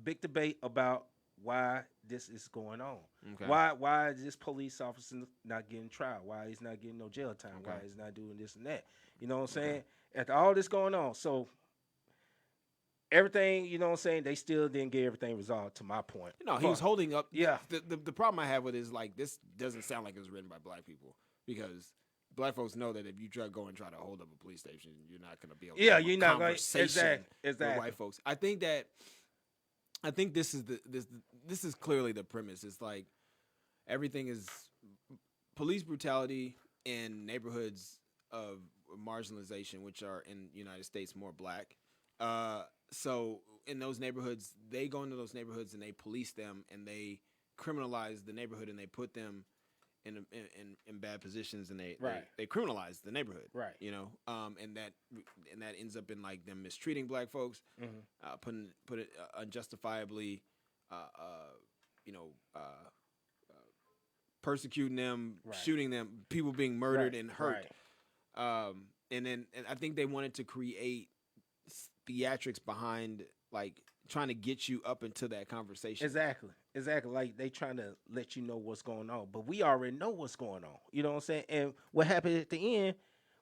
Big debate about why this is going on. Okay. Why is this police officer not getting trial? Why he's not getting no jail time? Okay. Why he's not doing this and that? You know what I'm saying? After all this going on, so everything, you know what I'm saying, they still didn't get everything resolved to my point. No, he was holding up. Yeah. The problem I have with it is like this doesn't sound like it was written by black people because black folks know that if you go and try to hold up a police station, you're not going to be able to have you're a not going conversation with exactly. white folks. I think this is clearly the premise. It's like everything is police brutality in neighborhoods of marginalization, which are in the United States more black. So in those neighborhoods, they go into those neighborhoods and they police them and they criminalize the neighborhood and they put them in bad positions and they criminalize the neighborhood. Right. And that ends up in like them mistreating black folks, put it unjustifiably, persecuting them, shooting them, people being murdered and hurt. And I think they wanted to create theatrics behind like trying to get you up into that conversation. Exactly. Like they trying to let you know what's going on, but we already know what's going on. You know what I'm saying? And what happened at the end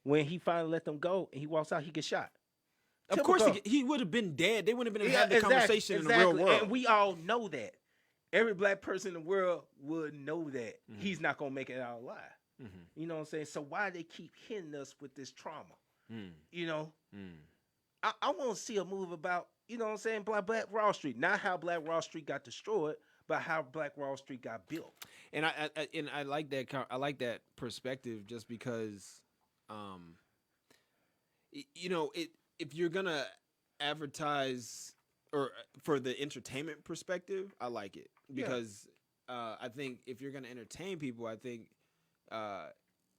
when he finally let them go and he walks out, he gets shot. Of course, he would have been dead. They wouldn't have been having the conversation in the real world. And we all know that. Every black person in the world would know that he's not gonna make it out alive. Mm-hmm. You know what I'm saying? So why they keep hitting us with this trauma? You know. I want to see a movie about, you know what I'm saying, Black Wall Street. Not how Black Wall Street got destroyed, but how Black Wall Street got built. And I like that. I like that perspective just because, if you're gonna advertise or for the entertainment perspective, I like it because I think if you're gonna entertain people, I think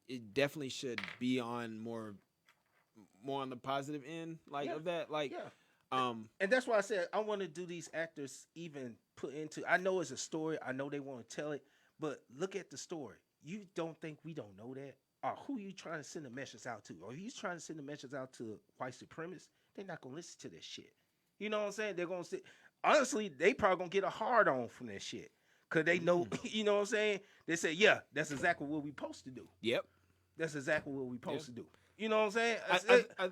it definitely should be on more on the positive end, of that, and that's why I said I want to do these actors even put into. I know it's a story. I know they want to tell it, but look at the story. You don't think we don't know that? Or who you trying to send a message out to? Or you trying to send a message out to white supremacists? They're not gonna listen to this shit. You know what I'm saying? They're gonna say, honestly, they probably gonna get a hard on from that shit because they know. You know what I'm saying? They say, yeah, that's exactly what we supposed to do. Yep, that's exactly what we supposed to do. You know what I'm saying?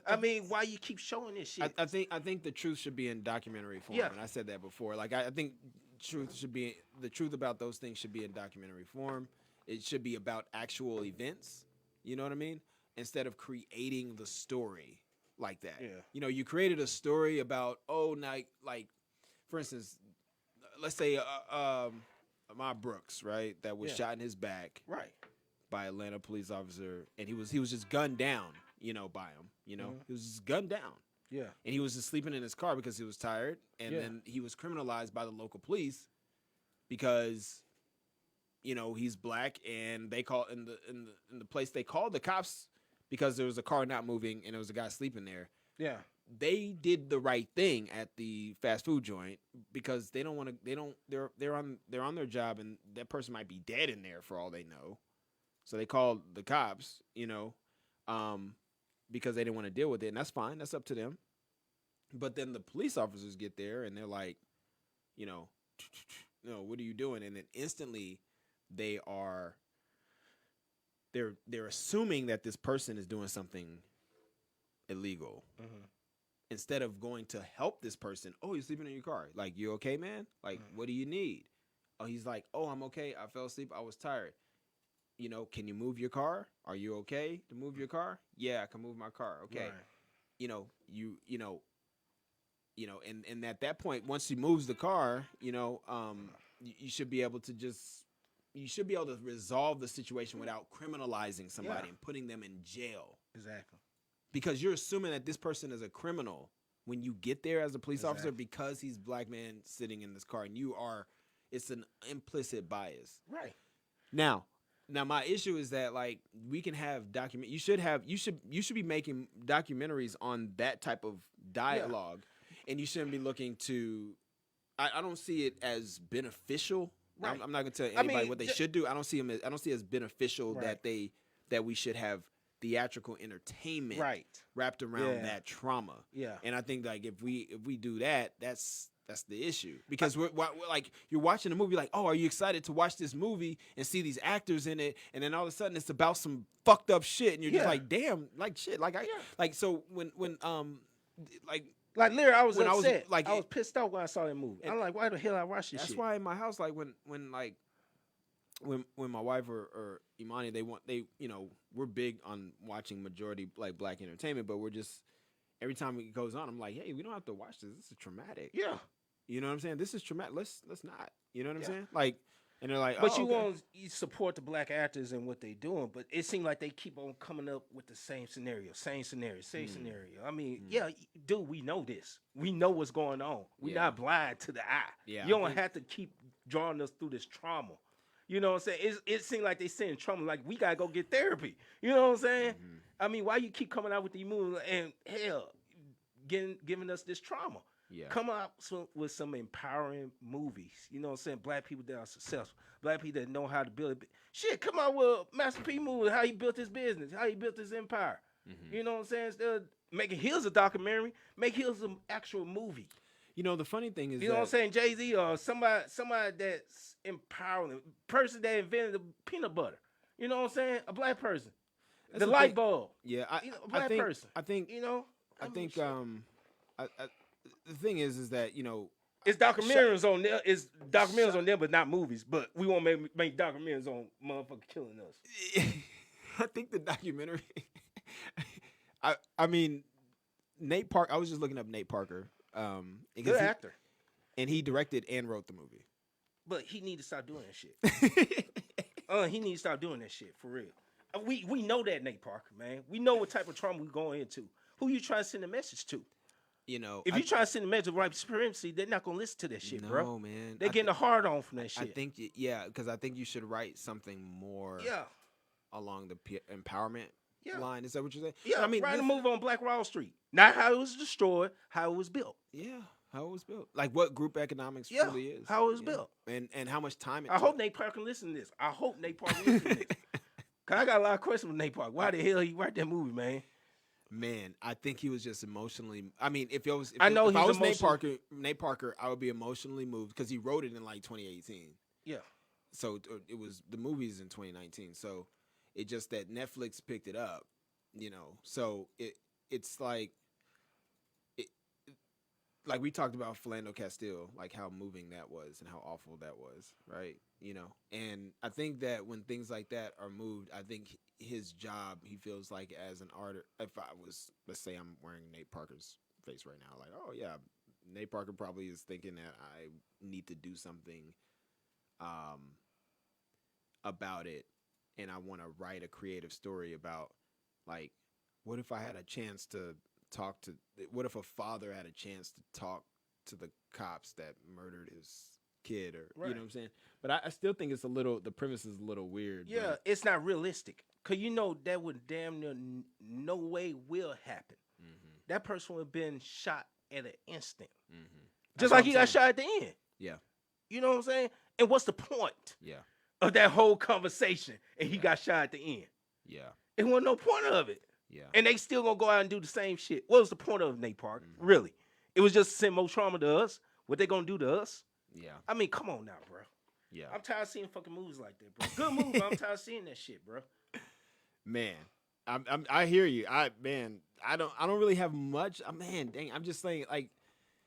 I mean, why you keep showing this shit? I think the truth should be in documentary form, and I said that before. Like I think the truth about those things should be in documentary form. It should be about actual events. You know what I mean? Instead of creating the story like that. Yeah. You created a story about like for instance, let's say Ahmaud Brooks, right? That was shot in his back. Right. By Atlanta police officer, and he was just gunned down, by him. He was just gunned down. Yeah. And he was just sleeping in his car because he was tired, and then he was criminalized by the local police because, he's black, and they call in the place they called the cops because there was a car not moving and there was a guy sleeping there. Yeah. They did the right thing at the fast food joint because they're on their job, and that person might be dead in there for all they know. So they called the cops, because they didn't want to deal with it, and that's fine. That's up to them. But then the police officers get there, and they're like, what are you doing? And then instantly, they're assuming that this person is doing something illegal, instead of going to help this person. Oh, you're sleeping in your car. Like, you okay, man? Like, what do you need? Oh, he's like, oh, I'm okay. I fell asleep. I was tired. you know, can you move your car? Are you okay to move your car? Yeah, I can move my car. Okay. Right. You know, and at that point, once he moves the car, you should be able to resolve the situation without criminalizing somebody Yeah. and putting them in jail. Exactly. Because you're assuming that this person is a criminal when you get there as a police officer Exactly. because he's black man sitting in this car, and it's an implicit bias. Right. Now my issue is that, like, we can have you should be making documentaries on that type of dialogue, and you shouldn't be looking to. I don't see it as beneficial. Right. I'm not gonna tell anybody what they should do. I don't see it as beneficial Right. that we should have theatrical entertainment Right. wrapped around Yeah. that trauma. Yeah. And I think, like, if we do that, that's the issue, because we're like, you're watching a movie, like, oh, are you excited to watch this movie and see these actors in it, and then all of a sudden it's about some fucked up shit, and you're just Yeah. like, damn, like, shit, like, like, so when Like literally, I was When I was, upset. like, I was pissed off when I saw that movie. I'm like, why the hell I watch this that's shit? why in my house, like, when my wife or Imani, we're big on watching majority, like, black entertainment, but we're just, every time it goes on, I'm like, hey, we don't have to watch this. This is traumatic. Yeah. You know what I'm saying? This is traumatic. Let's not. You know what I'm Yeah. saying? Like, and they're like, But oh, you okay. want to support the black actors and what they doing, but it seemed like they keep on coming up with the same scenario. I mean, yeah, dude, we know this. We know what's going on. We're Yeah. not blind to the eye. Yeah, You I don't think- have to keep drawing us through this trauma. You know what I'm saying? It seemed like they saying trauma, like we gotta go get therapy. You know what I'm saying? Mm-hmm. I mean, why you keep coming out with these movies and hell, giving us this trauma? Yeah. Come out with some empowering movies. You know what I'm saying? Black people that are successful. Black people that know how to build it. Shit, come out with a Master P movie, how he built his business, how he built his empire. Mm-hmm. You know what I'm saying? Instead of making his a documentary, make his an actual movie. You know, the funny thing is, You know what I'm saying? Jay-Z or somebody that's empowering, person that invented the peanut butter. You know what I'm saying? A black person. That's The the light thing. bulb. Yeah, You know, a black I think, person. I think, You know? I mean, think, shit. the thing is that, you know, It's documentaries on there. It's documentaries on there, but not movies. But we won't make documentaries on motherfuckers killing us. I think the documentary. I mean, Nate Park. I was just looking up Nate Parker. Because Good actor. and he directed and wrote the movie. But he need to stop doing that shit. He need to stop doing that shit for real. We know that, Nate Parker, man. We know what type of trauma we going into. Who you trying to send a message to? You know, If you try to send a message of white supremacy, they're not gonna listen to that shit, no, bro. man, They're getting a hard on from that I shit. think, because I think you should write something more Yeah, along the empowerment Yeah. line. Is that what you're saying? yeah. I mean, write a this- move on Black Wall Street. Not how it was destroyed, how it was built. Yeah, how it was built, like what group economics Yeah, really is, how it was yeah. built. and how much time it I took. hope Nate Parker can listen to this. I hope Nate Parker listen to this. Cause I got a lot of questions with Nate Parker. Why the hell he write that movie, man? Man, I think he was just emotionally. I mean, if I was I know Nate he's Parker, I would be emotionally moved because he wrote it in like 2018. Yeah. So it was the movie's in 2019. So it just that Netflix picked it up, you know. So it's like like we talked about Philando Castile, like how moving that was and how awful that was, right? You know, and I think that when things like that are moved, I think his job, he feels like as an artist, if I was, let's say I'm wearing Nate Parker's face right now, like, oh yeah, Nate Parker probably is thinking that I need to do something about it, and I want to write a creative story about, like, what if I had a chance to talk to, what if a father had a chance to talk to the cops that murdered his kid, or Right. you know what I'm saying? But I still think it's a little, the premise is a little weird. Yeah, but, it's not realistic. Cause you know that would damn near no way will happen. That person would have been shot at an instant. That's Just what like I'm he got saying. shot at the end. Yeah, You know what I'm saying? And what's the point yeah, of that whole conversation? And he got shot at the end. yeah, It wasn't no point of it. yeah. And they still gonna go out and do the same shit. What was the point of Nate Parker? Really? It was just to send more trauma to us. What they gonna do to us? Yeah, I mean, come on now, bro. yeah. I'm tired of seeing fucking movies like that, bro. Good movie, but I'm tired of seeing that shit, bro. Man, I hear you. I don't really have much. Man, dang, I'm just saying, like,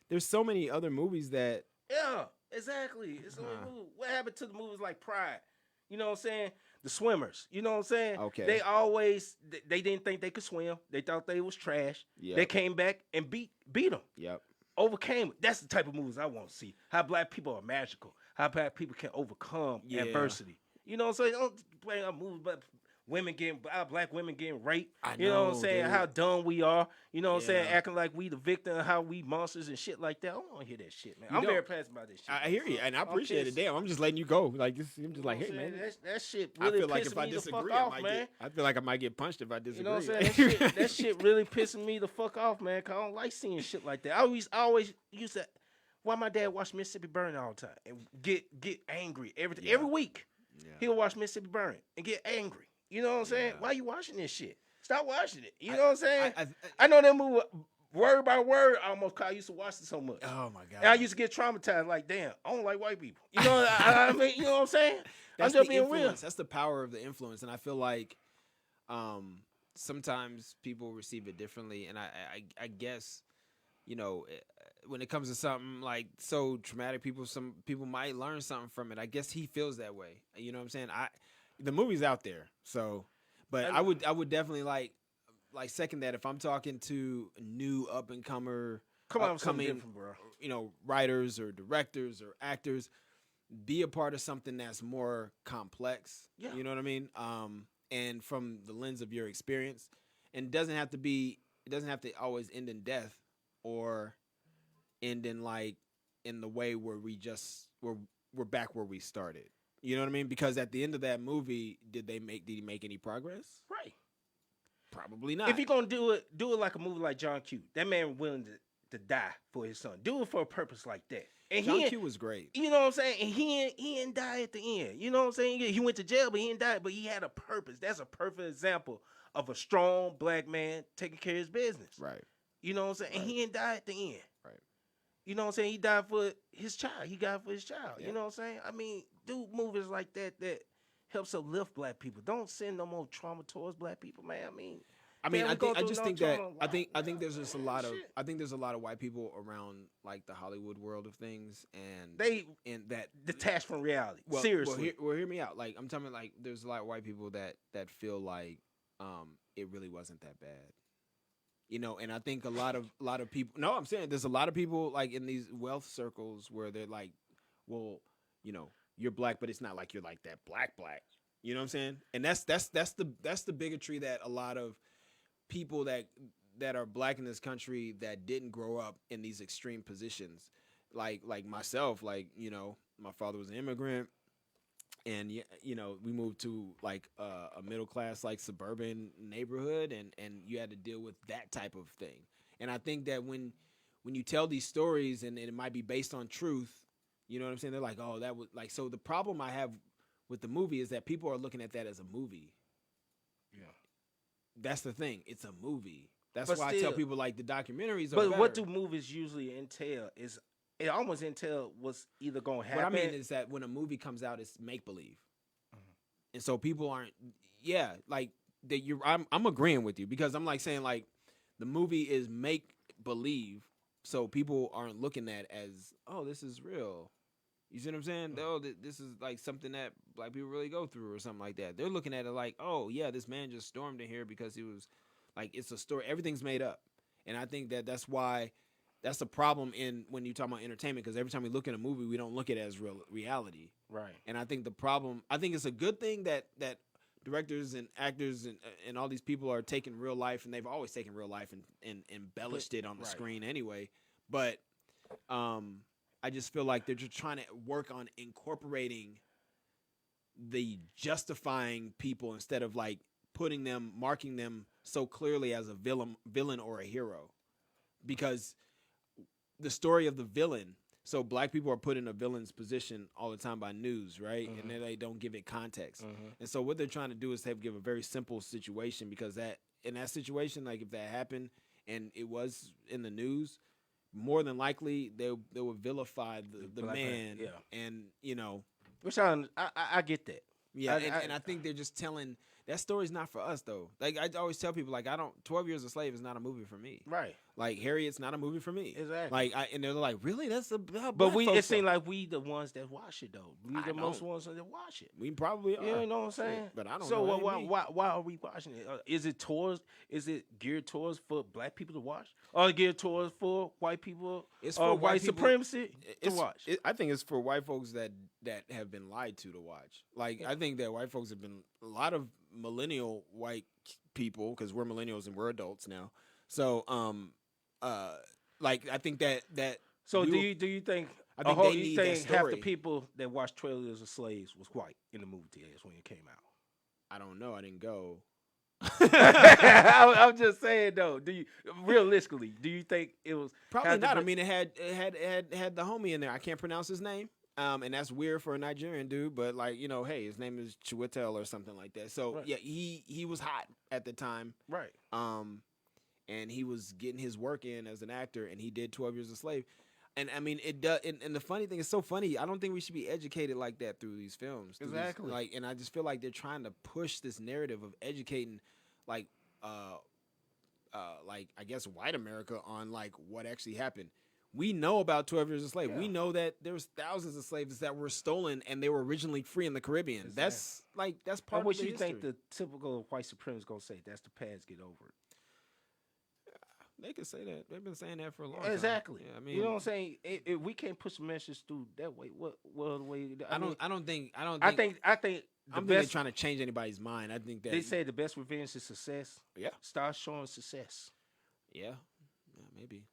there's so many other movies that. Yeah, exactly. It's only movie. What happened to the movies like Pride? You know what I'm saying? the swimmers. You know what I'm saying? Okay. They always they didn't think they could swim. They thought they was trash. Yep. They came back and beat them. Yep. Overcame it. That's the type of movies I want to see. How black people are magical. How black people can overcome adversity. You know what I'm saying? Don't play a movie but black women getting raped. You know what I'm saying? Dude. How dumb we are. You know what I'm saying? Acting like we the victim, how we monsters and shit like that. I don't want to hear that shit, man. I'm very passionate about this shit. I hear you, and I appreciate it. Damn, I'm just letting you go. Like I'm just like, hey, man. That shit really I feel like pissing if I me disagree, the fuck off, man. I feel like I might get punched if I disagree. You know what I'm saying? That shit really pissing me the fuck off, man. Cause I don't like seeing shit like that. I always used to. Why my dad watch Mississippi Burning all the time and get angry every week. Yeah. He'll watch Mississippi Burning and get angry. You know what I'm saying? Why you watching this shit? Stop watching it. You know what I'm saying? I know that movie word by word. I used to watch it so much. Oh my god! And I used to get traumatized. Like, damn, I don't like white people. You know, I mean, you know what I'm saying? That's I'm just being influence. real. That's the power of the influence, and I feel like sometimes people receive it differently. And I guess, you know, when it comes to something like so traumatic, some people might learn something from it. I guess he feels that way. You know what I'm saying? The movie's out there, so. But I would definitely like second that if I'm talking to a new upcoming, bro. You know, writers or directors or actors, be a part of something that's more complex. Yeah. You know what I mean? And from the lens of your experience, and it doesn't have to always end in death or end in in the way where we're back where we started. You know what I mean? Because at the end of that movie, did he make any progress? Right. Probably not. If you're gonna do it like a movie like John Q. That man willing to die for his son. Do it for a purpose like that. And John Q was great. You know what I'm saying? And he didn't die at the end. You know what I'm saying? He went to jail, but he didn't die. But he had a purpose. That's a perfect example of a strong black man taking care of his business. Right. You know what I'm saying? Right. And he didn't die at the end. Right. You know what I'm saying? He died for his child. He died for his child. Yeah. You know what I'm saying? I mean, do movies like that helps uplift black people. Don't send no more trauma towards black people, man. I think there's just a lot of white people around like the Hollywood world of things, and that detached from reality. Seriously. Well, hear me out. Like I'm talking like there's a lot of white people that feel like it really wasn't that bad. You know, and I think a lot of people. No, I'm saying there's a lot of people like in these wealth circles where they're like, well, you know, you're black, but it's not like you're like that black. You know what I'm saying? And that's the bigotry that a lot of people that are black in this country that didn't grow up in these extreme positions, like myself, like, you know, my father was an immigrant. And, you know, we moved to like a middle class, like suburban neighborhood, and you had to deal with that type of thing. And I think that when you tell these stories and it might be based on truth, you know what I'm saying? They're like, oh, that was like, so the problem I have with the movie is that people are looking at that as a movie. Yeah. That's the thing. It's a movie. That's but why still, I tell people like the documentaries are But better. what do movies usually entail is it almost entail what's either going to happen. What I mean is that when a movie comes out, it's make believe, and so people aren't. Yeah, like that. I'm agreeing with you because I'm like saying like the movie is make believe, so people aren't looking at as this is real. You see what I'm saying? Oh, this is like something that black people really go through or something like that. They're looking at it like, oh yeah, this man just stormed in here because he was like, it's a story. Everything's made up, and I think that's why. That's a problem when you talk about entertainment, because every time we look at a movie, we don't look at it as reality. Right. And I think it's a good thing that directors and actors and all these people are taking real life, and they've always taken real life and embellished it on the screen anyway. But I just feel like they're just trying to work on incorporating the justifying people instead of like marking them so clearly as a villain or a hero, because the story of the villain. So black people are put in a villain's position all the time by news, right? Mm-hmm. And then they don't give it context. Mm-hmm. And so what they're trying to do is give a very simple situation, because in that situation, like if that happened and it was in the news, more than likely they would vilify the man. Yeah. And, you know. Which I get that. Yeah, and I think they're just telling that story's not for us though. Like I always tell people, like 12 Years a Slave is not a movie for me. Right. Like Harriet's not a movie for me. Exactly. Like and they're like, really? That's But black it folks seems stuff. like we the ones that watch it though. We I the most don't. ones that watch it. We probably are. You know what I'm saying? But I don't so know. why are we watching it? Is it geared towards for black people to watch, or geared towards for white people, It's or for white white people- supremacy to It's- watch? I think it's for white folks that have been lied to watch. Like I think that white folks have been a lot of millennial white people because we're millennials and we're adults now. So like I think that So we do you think? I think you they need that think half the story. people that watched 12 Years a Slaves was white in the movie theaters when it came out? I don't know. I didn't go. I'm just saying though. Do you realistically? Do you think it was Probably had to not. I be- mean, it had the homie in there. I can't pronounce his name. And that's weird for a Nigerian dude, but like, hey, his name is Chiwetel or something like that. So Right. yeah, he was hot at the time. right? And he was getting his work in as an actor, and he did 12 Years a Slave. And I mean, it does. And the funny thing is so funny. I don't think we should be educated like that through these films. through these- Exactly. like, and I just feel like they're trying to push this narrative of educating, like I guess white America on like what actually happened. We know about 12 Years a Slave. Yeah. We know that there was thousands of slaves that were stolen, and they were originally free in the Caribbean. Exactly. That's part And what of the you think history. the typical white supremacist gonna say? That's the past. Get over it. They could say that. They've been saying that for a long time. Exactly. Yeah, I mean, you know what I'm saying? If we can't push the message through that way, what other way? I mean, don't think. I think. I the don't think they're best. trying to change anybody's mind. I think that They say the best revenge is success. Yeah. Start showing success. yeah, maybe.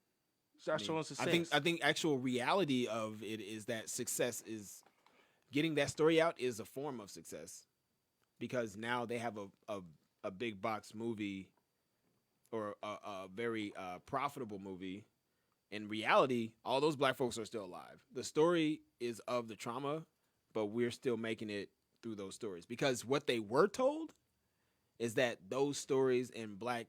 Start I mean, showing success. I think actual reality of it is that success is getting that story out is a form of success, because now they have a big box movie or a very profitable movie. In reality, all those black folks are still alive. The story is of the trauma, but we're still making it through those stories, because what they were told is that those stories and black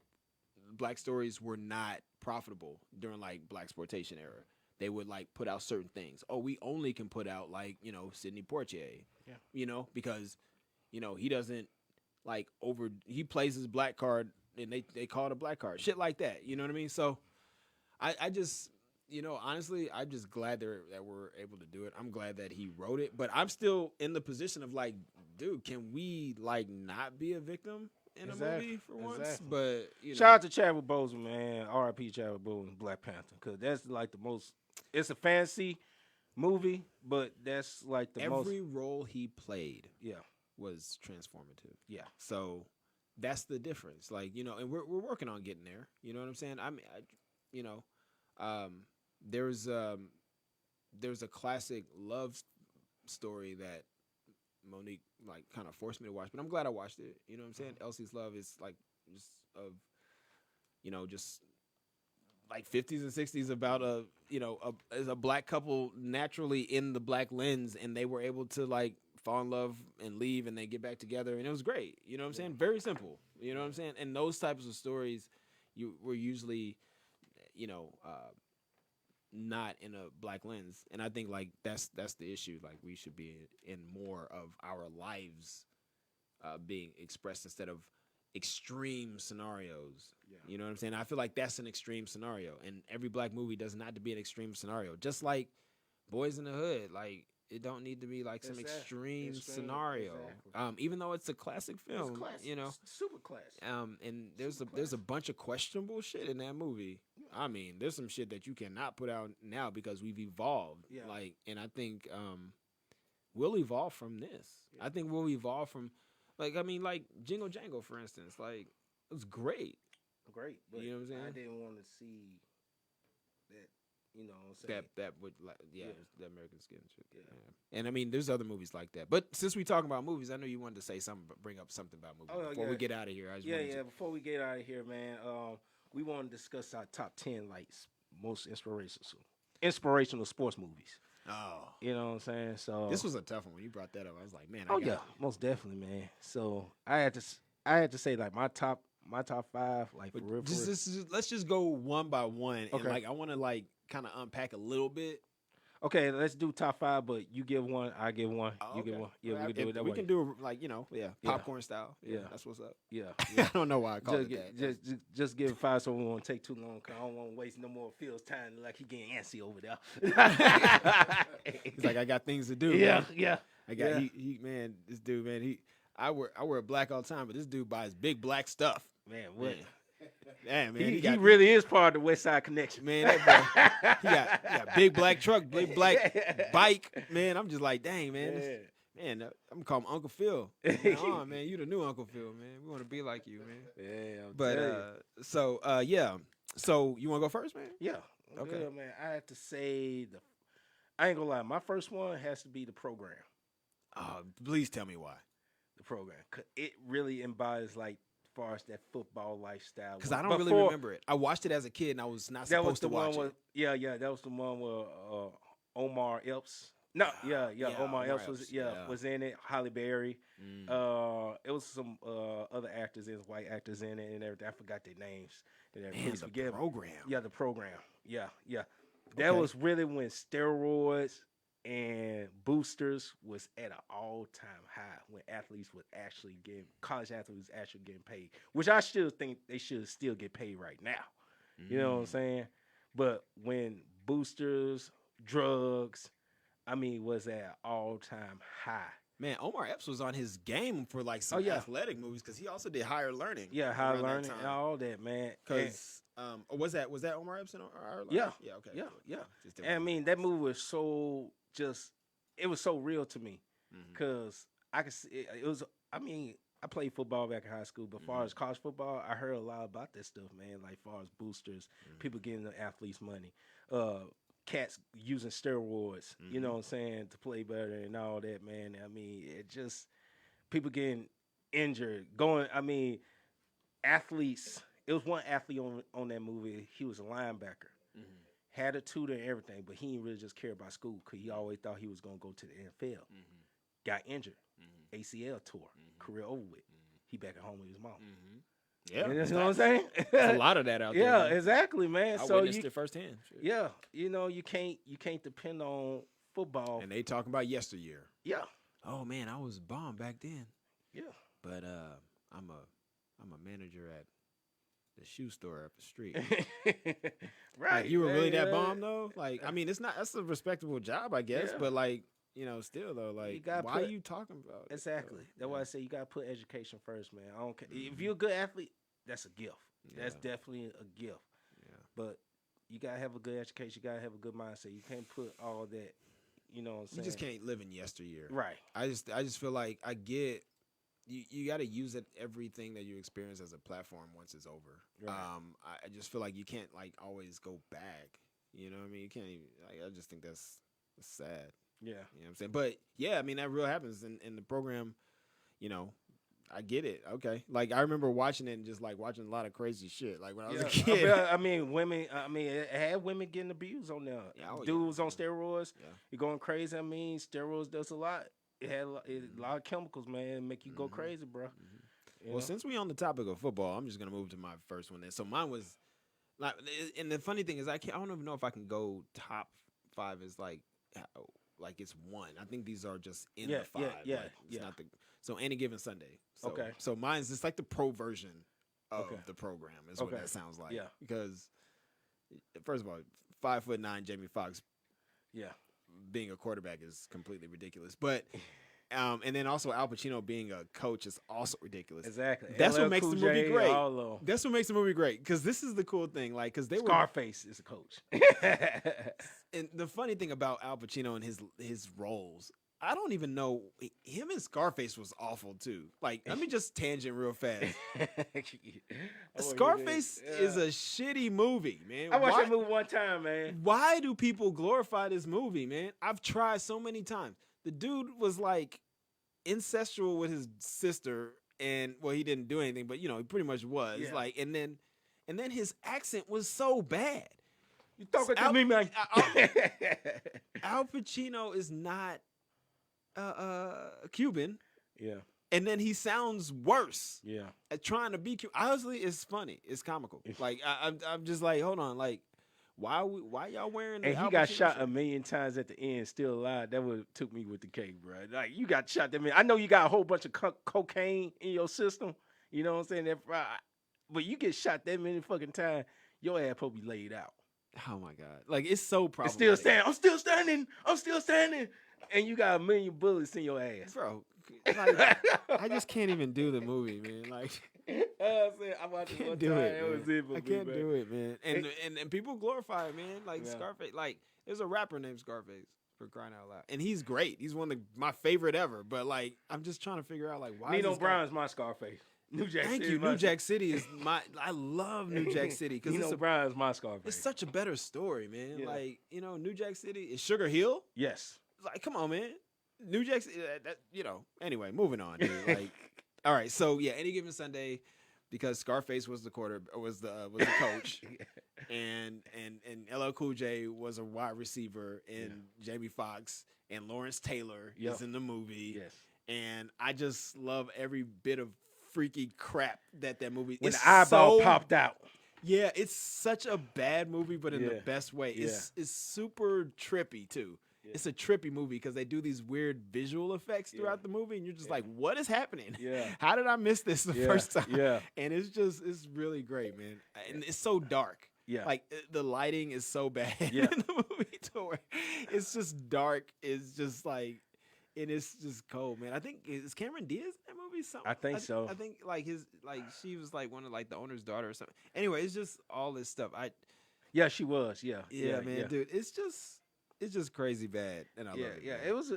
stories were not profitable during like black exploitation era. They would like put out certain things. Oh, we only can put out like, Sidney Poitier. Yeah. Because he doesn't like he plays his black card and they call it a black card. Shit like that. You know what I mean? So I just honestly, I'm just glad that we're able to do it. I'm glad that he wrote it, but I'm still in the position of like, dude, can we like not be a victim in a movie for once? Exactly. But Shout out to Chadwick Boseman, man. R.I.P. Chadwick Boseman, Black Panther, because that's like the most. It's a fancy movie, but that's like the most. every role he played Yeah, was transformative. yeah, So that's the difference. Like, and we're working on getting there. You know what I'm saying? I mean, there's a classic love story that Monique like kind of forced me to watch, but I'm glad I watched it. You know what I'm saying? Elsie's Love is like just of, just like 50s and 60s about as a black couple naturally in the black lens, and they were able to like fall in love and leave and then get back together, and it was great. You know what I'm saying? Very simple. You know what I'm saying? And those types of stories were usually, not in a black lens, and I think like that's the issue. Like we should be in more of our lives being expressed instead of extreme scenarios. Yeah. You know what I'm saying? I feel like that's an extreme scenario, and every black movie doesn't have to be an extreme scenario. Just like Boys in the Hood, like it don't need to be like some Exactly. extreme Extreme, scenario. exactly. Even though it's a classic film, It's classic. It's super classic. and there's Super a bunch of questionable shit in that movie. I mean, there's some shit that you cannot put out now because we've evolved. Yeah. Like, and I think we'll evolve from this. Yeah. I think we'll evolve from, like Jingle Jangle, for instance. Like, it was great. Great, but You know what I'm saying? I didn't want to see that. You know what I'm saying? That would like Yeah. the American Skin shit. Yeah. And I mean, there's other movies like that. But since we talking about movies, I know you wanted to say something, bring up something about movies Oh, before yeah. we get out of here. I just Yeah, wanted to- Before we get out of here, man, we want to discuss our top 10 like most inspirational sports movies. Oh, You know what I'm saying? So this was a tough one when you brought that up. I was like, man. Oh yeah, most definitely, man. So I had to say like my top 5, like for But real. let's just go one by one, and Okay. like I want to like kind of unpack a little bit. Okay, let's do top 5, but you give one, I give one, Oh, you give okay. one. Yeah, Well, we can do it that we way. can do like Yeah. popcorn style. Yeah, Yeah. that's what's up. Yeah, I don't know why I called just, it get, that. just give 5 so we won't take too long. Cause I don't want to waste no more Phil's time like he getting antsy over there. He's like, I got things to do. yeah, man. yeah. I got Yeah. he man, this dude, man, I wear black all the time, but this dude buys big black stuff. Man, what? Man, man, He got, really is part of the West Side Connection. man, that boy, he got big black truck, big black bike. Man, I'm just like, dang, man. Yeah. Man, I'm calling him Uncle Phil. Man, man, you the new Uncle Phil, man. We want to be like you, man. Yeah, I'm But telling you. yeah. So you want to go first, man? Yeah. Okay. Okay, man. I have to say I ain't gonna lie. My first one has to be the program. Please tell me why. The program, 'cause it really embodies like far as that football lifestyle. Because I don't really remember it. I watched it as a kid, and I was not That was supposed the to watch one it. with that was the one with Omar Epps. No, Yeah, Omar Omar Epps Epps, was yeah. was in it. Holly Berry. Mm. It was some other actors white actors in it and everything. I forgot their names. And Man, please the forgive me. program. Yeah, the program. Yeah. That Okay. was really when steroids and boosters was at an all-time high when athletes were actually college athletes actually getting paid, which I still think they should still get paid right now. You know what I'm saying? But when boosters, drugs, was at an all-time high. Man, Omar Epps was on his game for like some athletic movies because he also did Higher Learning. Yeah, higher learning and all that, man. Because was that Omar Epps in Higher Learning? Yeah, yeah, okay, yeah, cool. yeah. Just didn't And remember. that movie was so it was so real to me Mhm. because I could see it was. I played football back in high school, but far as college football, I heard a lot about that stuff, man. Like far as boosters, people getting the athletes money, cats using steroids, you know what I'm saying, to play better and all that, man. It just people getting injured, athletes. It was one athlete on that movie. He was a linebacker. Had a tutor and everything, but he didn't really just care about school because he always thought he was going to go to the NFL. Got injured. ACL tore. Career over with. He back at home with his mom. Yeah, You know what I'm saying? There's a lot of that out there. Yeah, man. exactly, man. I So witnessed it firsthand. Shit. yeah, you can't depend on football. And they talking about yesteryear. Yeah, Oh man, I was bomb back then. yeah. But I'm a manager at the shoe store up the street. Right. Like, you were really man, that bomb though? Like, that's a respectable job, I guess. Yeah. But like, still though, like, gotta why are put- you talking about it, Exactly. though? That's why I say you gotta put education first, man. I don't care if you're a good athlete. That's a gift. That's Yeah. definitely a gift. Yeah. But you gotta have a good education. You gotta have a good mindset. You can't put all that. You know what I'm saying? You just can't live in yesteryear. Right. I just feel like I get you got to use everything that you experience as a platform once it's over. Right. I just feel like you can't like always go back. You know what I mean? You can't even. I just think that's sad. Yeah. You know what I'm saying? But yeah, that real happens in the program. I get it. Okay. Like I remember watching it and just like watching a lot of crazy shit. Like when I was a kid. Women. It had women getting abused on there. Yeah, oh, Dude yeah. was on steroids. Yeah. You're going crazy. Steroids does a lot. It had a lot of chemicals, man, make you go crazy, bro. You Well, know? since we on the topic of football, I'm just gonna move to my first one. Then, so mine was like, and the funny thing is, I don't even know if I can go top 5 as like it's one. I think these are just in the 5. yeah, like, it's yeah. not so Any Given Sunday. So, Okay. So mine's just like the pro version of Okay. the program is what Okay. that sounds like. Yeah. Because first of all, 5'9" Jamie Foxx Yeah. being a quarterback is completely ridiculous, but. And then also Al Pacino being a coach is also ridiculous. Exactly. That's what LL makes Cool the movie J, great. all of 'em. That's what makes the movie great because this is the cool thing. Like, because they were. Scarface is a coach. And the funny thing about Al Pacino and his roles, I don't even know. Him and Scarface was awful too. Like, let me just tangent real fast. Scarface is a shitty movie, man. I watched Why- that movie one time, man. Why do people glorify this movie, man? I've tried so many times. The dude was like incestual with his sister, and well, he didn't do anything, but he pretty much was. Yeah. Like, and then his accent was so bad. You talking to Al- me, man? Al Pacino is not Cuban, Yeah. and then he sounds worse Yeah. at trying to be Cuban. Honestly, it's funny. It's comical. Like I'm just like, hold on, like. why y'all wearing the And he Al got Pacino shot shirt? a million times at the end, still alive. That would took me with the cake, bro. Like you got shot that many. I know you got a whole bunch of cocaine in your system. You know what I'm saying? But you get shot that many fucking times, your ass probably laid out. Oh my god! Like it's so And problematic. still standing. I'm still standing. I'm still standing. And you got a million bullets in your ass, bro. Like I just can't even do the movie, man. Like I watched it can't one do time. it. That Man. was it for I me, can't man. do it, man. And people glorify it, man. Like Yeah. Scarface. Like there's a rapper named Scarface, for crying out loud, and he's great. He's one of my favorite ever. But like I'm just trying to figure out like why. Nino is this guy- Brown's my Scarface. New Jack Thank City. you. my New Jack City is my. I love New Jack City because Nino Brown's my Scarface. it's such a better story, man. Yeah. Like New Jack City is Sugar Hill. Yes. Like, come on, man. New Jack City. Anyway, moving on, dude. Like, all right. So yeah, Any Given Sunday, because Scarface was the was the coach, and LL Cool J was a wide receiver, and Jamie Foxx and Lawrence Taylor is in the movie. Yes. And I just love every bit of freaky crap that movie. When it's the eyeball so, popped out. Yeah, it's such a bad movie, but in the Yeah. best way. Yeah. It's super trippy too. Yeah. It's a trippy movie because they do these weird visual effects throughout the movie, and you're just like, "What is happening? Yeah. How did I miss this the first time?" Yeah. And it's really great, man. And it's so dark. Yeah. Like the lighting is so bad Yeah. in the movie to where it's just dark. It's just like, and it's just cold, man. I think is Cameron Diaz in that movie? Something? I think so. I think she was like one of like the owner's daughter or something. Anyway, it's just all this stuff. Yeah, she was. Yeah. Man, dude, it's just crazy bad, and I love it. Yeah. Man. It was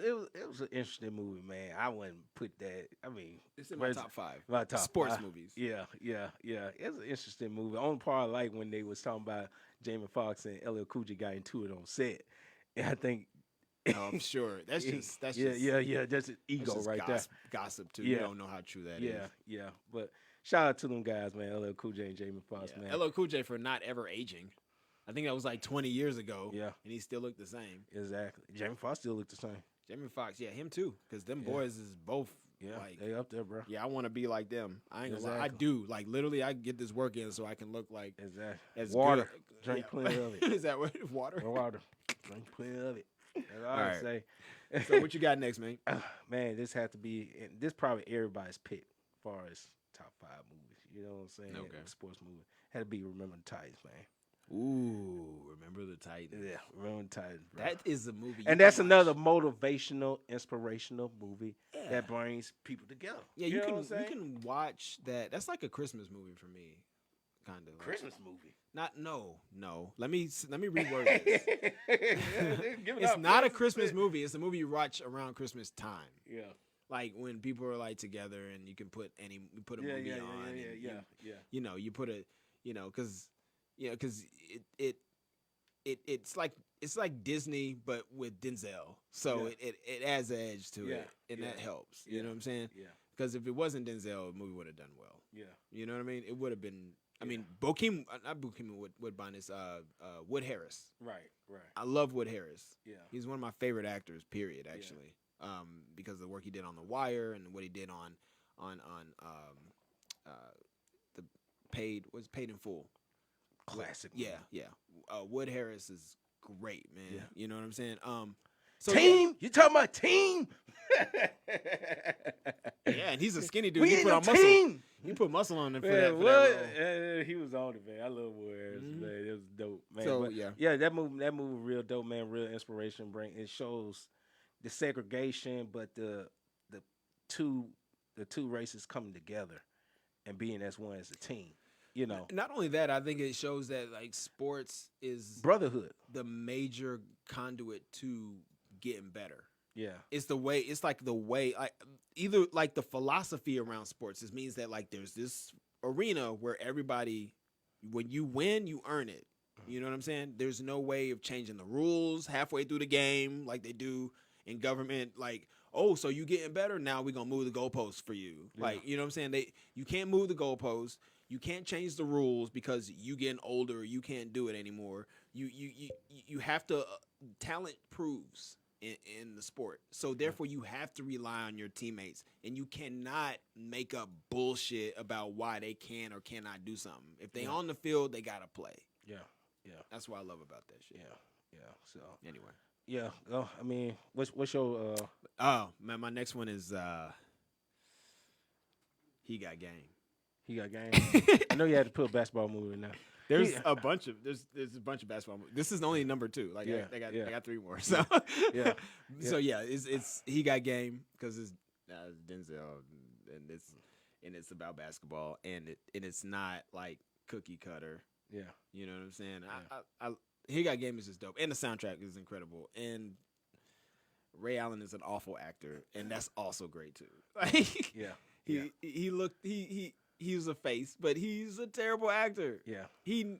an interesting movie, man. I wouldn't put that. I mean, It's in my top 5. my top sports 5. movies. Yeah. It was an interesting movie. The only part I like when they was talking about Jamie Foxx and LL Cool J got into it on set, and I think. Oh, I'm sure. That's just That's an ego just right there. Gossip too. Yeah. You don't know how true that is. Yeah. But shout out to them guys, man. LL Cool J and Jamie Foxx, man. LL Cool J for not ever aging. I think that was like 20 years ago. Yeah. And he still looked the same. Exactly. Jamie Foxx still look the same. Jamie Foxx, yeah, him too. Because them Yeah. boys is both. Yeah, Like, they up there, bro. yeah, I want to be like them. I ain't gonna lie. I Exactly. do. Like literally, I get this work in so I can look like Exactly. as Water. good. Drink Yeah. plenty of it. Is that what water? Water. Drink plenty of it. That's all I Alright. say. So what you got next, man? Man, this had to be. And this probably everybody's pick as far as top 5 movies. You know what I'm saying? Okay. Sports movie had to be Remember the Titans, man. Ooh, Remember the Titans. Yeah, Remember the Titans, bro. That is a movie. And you that's can another watch. motivational, inspirational movie Yeah. that brings people together. Yeah, you know can what I'm you saying? can watch that. That's like a Christmas movie for me, kind of. Christmas movie. Not no. Let me reword this. Give it It's up, not a man. Christmas movie. It's a movie you watch around Christmas time. Yeah. Like when people are like together and you can put a movie on. and yeah. You put a because it's like Disney but with Denzel. So Yeah. it adds an edge to Yeah, it, and yeah, that helps. You yeah, know what I'm saying? Yeah. Because if it wasn't Denzel, the movie would have done well. Yeah. You know what I mean? It would have been. I Yeah. mean, not Bokeem Woodbine is Wood Harris. Right. I love Wood Harris. Yeah. He's one of my favorite actors. Period. Actually, because of the work he did on The Wire and what he did on the Paid in Full. Classic. Yeah. Wood Harris is great, man. Yeah. You know what I'm saying? So Team? You talking about team? Yeah, and he's a skinny dude. We He ain't put no on muscle. team. He put muscle on him for Man, that. For what? that role. He was on it, man. I love Wood Harris, Mhm. man. It was dope, man. So, But, yeah. that movie, real dope, man. Real inspiration. It shows the segregation, but the two races coming together and being as one as a team. You know, Not only that, I think it shows that like sports is brotherhood. the major conduit to getting better. Yeah, It's the way. It's like the way. Like either like the philosophy around sports. It means that like there's this arena where everybody, when you win, you earn it. You know what I'm saying? There's no way of changing the rules halfway through the game like they do in government. Like, oh, so you getting better? Now we're gonna move the goalposts for you. Yeah. Like, you know what I'm saying? You can't move the goalposts. You can't change the rules because you getting older. You can't do it anymore. You have to. Talent proves in the sport, so therefore you have to rely on your teammates, and you cannot make up bullshit about why they can or cannot do something. If they on the field, they gotta play. yeah, Yeah. That's what I love about that shit. Yeah. So Anyway. yeah. I mean, what's your Oh man, my next one is He Got Game. He Got Game? I know you had to put a basketball movie in there. There's a bunch of basketball movies. This is only number 2. Like Yeah, I got 3 more. So Yeah. so yeah, it's He Got Game because it's Denzel and it's about basketball and it's not like cookie cutter. Yeah. You know what I'm saying? Yeah. I He Got Game is just dope, and the soundtrack is incredible. And Ray Allen is an awful actor, and that's also great too. Like Yeah. he was a face, but he's a terrible actor. Yeah. He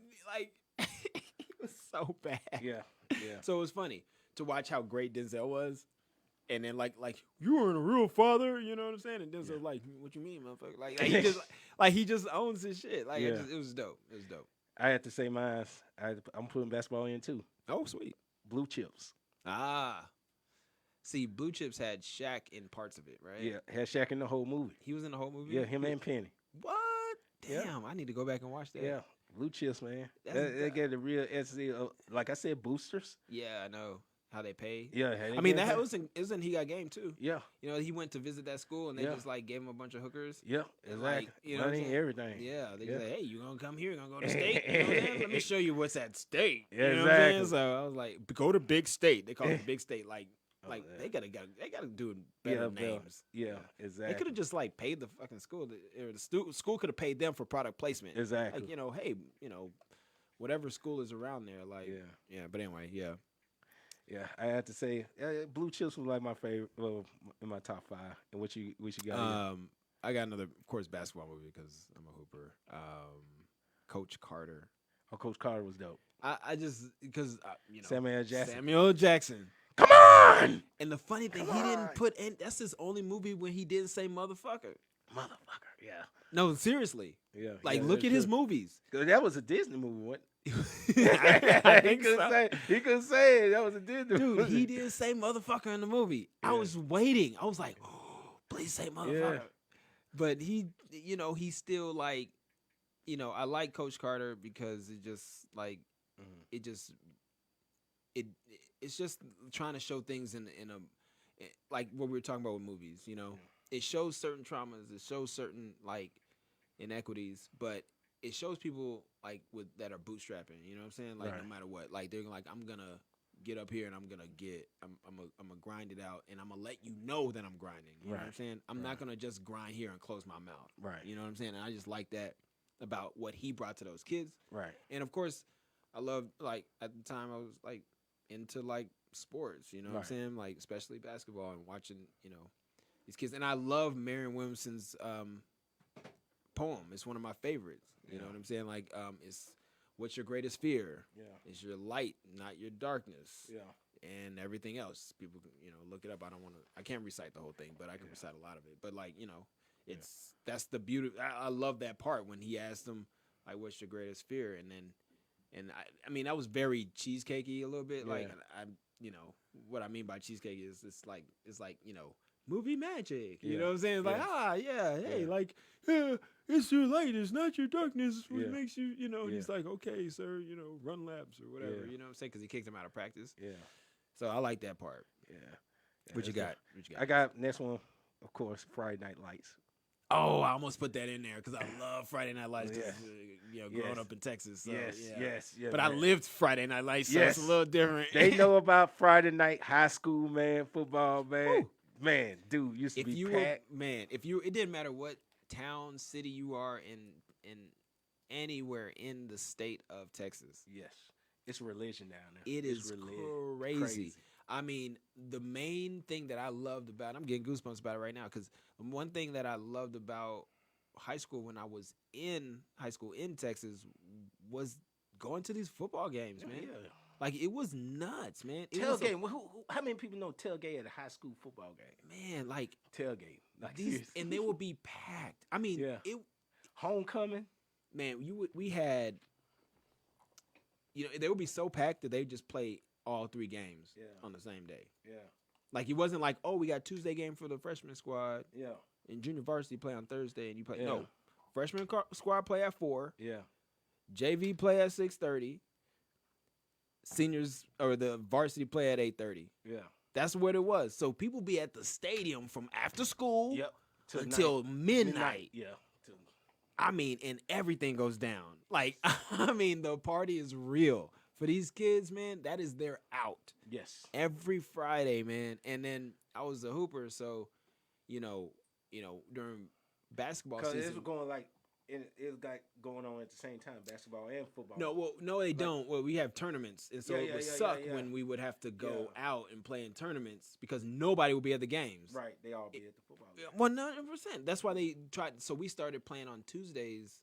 he was so bad. Yeah. Yeah. So it was funny to watch how great Denzel was, and then like you weren't a real father, you know what I'm saying? And Denzel's like, what you mean, motherfucker? Like he just owns his shit. Like Yeah. it was dope. It was dope. I had to say mine. I'm putting basketball in too. Oh sweet. Blue Chips. Ah. See, Blue Chips had Shaq in parts of it, right? Yeah. Had Shaq in the whole movie. He was in the whole movie? Yeah. Him and Penny. What? Damn, Yeah. I need to go back and watch that. Yeah. Blue Chips, man. That's They get the real SC. Like I said, boosters. Yeah, I know how they pay. Yeah. I mean, that was in He Got Game too. Yeah. You know, he went to visit that school and they Yeah. just like gave him a bunch of hookers. Yeah. And, Exactly. like, you know what I'm Money, saying? everything. Yeah, they Yeah. just like, hey, you gonna come here? You gonna go to state? You know what I'm saying? Let me show you what's at state. Yeah, you know what I'm saying? exactly. So I was like, go to Big State. They call it Big State. Like Oh, yeah. they gotta do better Bill. names. Yeah. They Exactly. could have just like paid the fucking school, or the school could have paid them for product placement. Exactly. Like hey, whatever school is around there, like Yeah. But anyway, yeah. Yeah, I had to say, Blue Chips was like my favorite, well, in my top 5. And what you got? I got another, of course, basketball movie because I'm a hooper. Coach Carter. Oh, Coach Carter was dope. I just because Samuel Jackson. Samuel L. Jackson. Come on, And the funny thing, Come he on. didn't put in. That's his only movie when he didn't say motherfucker. motherfucker. Yeah, No, seriously. yeah. Like, yeah, look that's at his true. movies. 'Cause that was a Disney movie, wasn't I think so. He couldn't say it. That was a Disney Dude, movie. he didn't say motherfucker in the movie. I Yeah. was waiting. I was like, oh, please say motherfucker. But he he's still like, I like Coach Carter because it just like, Mhm. it's just trying to show things in like what we were talking about with movies. It shows certain traumas. It shows certain like inequities, but it shows people like that are bootstrapping. You know what I'm saying? Like Right. no matter what, like they're like, I'm gonna get up here and I'm gonna grind it out and I'm gonna let you know that I'm grinding. You know what I'm Right. saying? I'm not Right. gonna just grind here and close my mouth. Right. You know what I'm saying? And I just like that about what he brought to those kids. Right. And of course, I love like at the time I was like into like sports, you know what I'm Right. saying? Like especially basketball and watching, these kids. And I love Marion Williamson's poem. It's one of my favorites. You know Yeah. what I'm saying? Like it's what's your greatest fear? Yeah. It's your light, not your darkness. Yeah. And everything else. People can, look it up. I can't recite the whole thing, but I can recite a lot of it. But like, that's the beauty. I love that part when he asked them like, what's your greatest fear? And I mean, that was very cheesecakey a little bit. Like, Yeah. what I mean by cheesecake is it's like, movie magic. You Yeah. know what I'm saying? It's Yeah. like, hey, Yeah. like, it's your light, it's not your darkness, which Yeah. makes you, and Yeah. he's like, okay, sir, run laps or whatever. Yeah. You know what I'm saying? Because he kicked him out of practice. Yeah. So I like that part. Yeah. What you got? I got next one, of course, Friday Night Lights. Oh, I almost put that in there because I love Friday Night Lights. 'Cause, Yeah. growing Yes. up in Texas. So, yes. yeah. Yes. Yes. But I man. lived Friday Night Lights, so Yes. it's a little different. They know about Friday night high school, man, football, man. Woo. Man, dude, used to If be you packed. it didn't matter what town, city you are in anywhere in the state of Texas. Yes. It's religion down there. It It's is crazy. I mean, the main thing that I loved about, I'm getting goosebumps about it right now, because one thing that I loved about high school when I was in high school in Texas was going to these football games, man. Yeah. Like, it was nuts, man. It was Tailgate. How many people know tailgate at a high school football game? man, like, Tailgate. Like and they would be packed. I mean, Yeah. it, homecoming. man, we had, they would be so packed that they would just play all 3 games Yeah. on the same day. Yeah. Like, it wasn't like, oh, we got Tuesday game for the freshman squad Yeah. and junior varsity play on Thursday and you play. Yeah. No, freshman squad play at 4, Yeah. JV play at 6:30, seniors or the varsity play at 8:30. Yeah. That's what it was. So people be at the stadium from after school Yep. until midnight. Yeah. I mean, and everything goes down. Like, I mean, the party is real. For these kids, man, that is their out. Yes. Every Friday, man. And then I was a hooper, so, during basketball Because season. it was going like, it got going on at the same time, basketball and football. No, they don't. Well, we have tournaments, and so it would suck yeah. when we would have to go out and play in tournaments because nobody would be at the games. Right, they all be at the football game. 100%. That's why they tried. So we started playing on Tuesdays,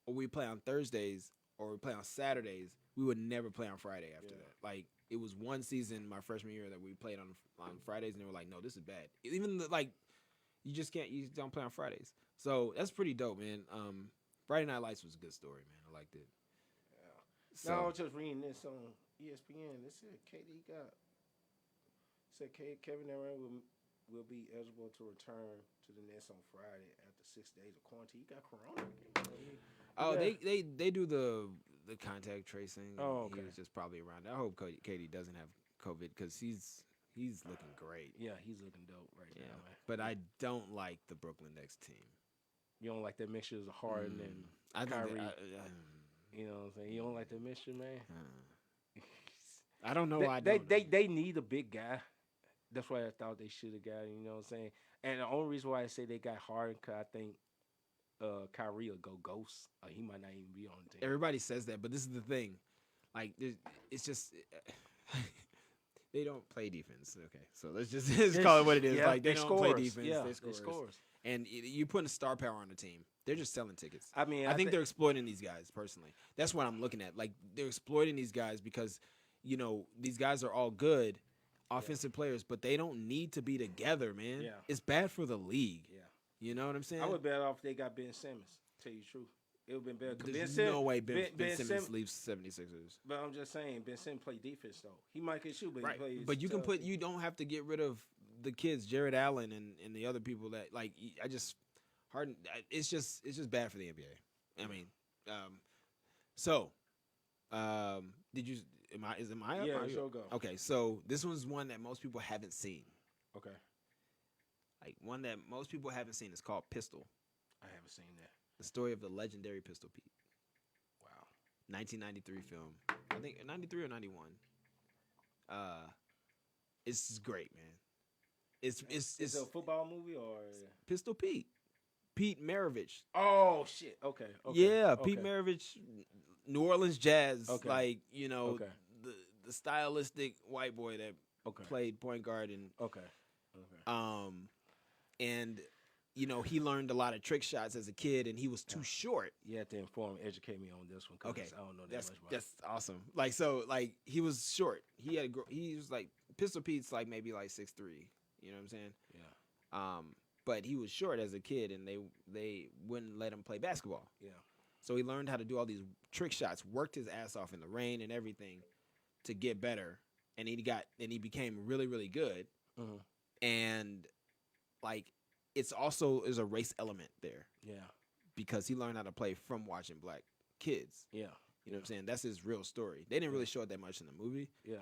or we play on Thursdays, or we play on Saturdays. We would never play on Friday after that. Like, it was one season my freshman year that we played on Fridays, and they were like, "No, this is bad." Even you just don't play on Fridays. So that's pretty dope, man. Friday Night Lights was a good story, man. I liked it. Yeah. So, no, I was just reading this on ESPN. It said Kevin Durant will be eligible to return to the Nets on Friday after 6 days of quarantine. He got corona. They do the contact tracing. Oh, okay. He was just probably around. I hope Katie doesn't have COVID because he's looking great. Yeah, he's looking dope right now, man. But I don't like the Brooklyn Nets team. You don't like that mixture of Harden and Kyrie. You know what I'm saying? You don't like that mixture, man. I don't know why. They need a big guy. That's why I thought they should have got. You know what I'm saying? And the only reason why I say they got Harden because I think Kyrie will go ghost. He might not even be on the team. Everybody says that, but this is the thing. Like, it's just they don't play defense. Okay, so let's just call it what it is. Yeah, like they don't play defense. Yeah, they scores. And you put a star power on the team. They're just selling tickets. I mean, I think they're exploiting these guys personally. That's what I'm looking at. Like, they're exploiting these guys because these guys are all good offensive players, but they don't need to be together, man. Yeah. It's bad for the league. Yeah. You know what I'm saying? I would bet off if they got Ben Simmons. Tell you the truth, it would have been better. There's no way Ben Simmons leaves 76ers. But I'm just saying, Ben Simmons play defense though. He might get shoot, but right. He plays. But you you don't have to get rid of the kids, Jared Allen and the other people that Harden. It's just bad for the NBA. I mean, did you? Is it my up? Yeah, sure go. Okay, so this one's one that most people haven't seen. Okay. Like, one that most people haven't seen is called Pistol. I haven't seen that. The story of the legendary Pistol Pete. Wow. 1993 film. I think 93 or 91. It's great, man. It's a football movie or Pistol Pete. Pete Maravich. Oh shit. Okay. Yeah, okay. Pete Maravich, New Orleans Jazz. Okay. Like, okay. the stylistic white boy that played point guard and and he learned a lot of trick shots as a kid, and he was too short. You have to educate me on this one. Okay, I don't know that much about that's awesome. Like, he was short. He was like Pistol Pete's like maybe like 6'3". You know what I'm saying? Yeah. But he was short as a kid, and they wouldn't let him play basketball. Yeah. So he learned how to do all these trick shots, worked his ass off in the rain and everything to get better, and he became really, really good. Mm-hmm. And like, it's also is a race element there. Yeah. Because he learned how to play from watching black kids. Yeah. You know what I'm saying? That's his real story. They didn't really show it that much in the movie. Yeah.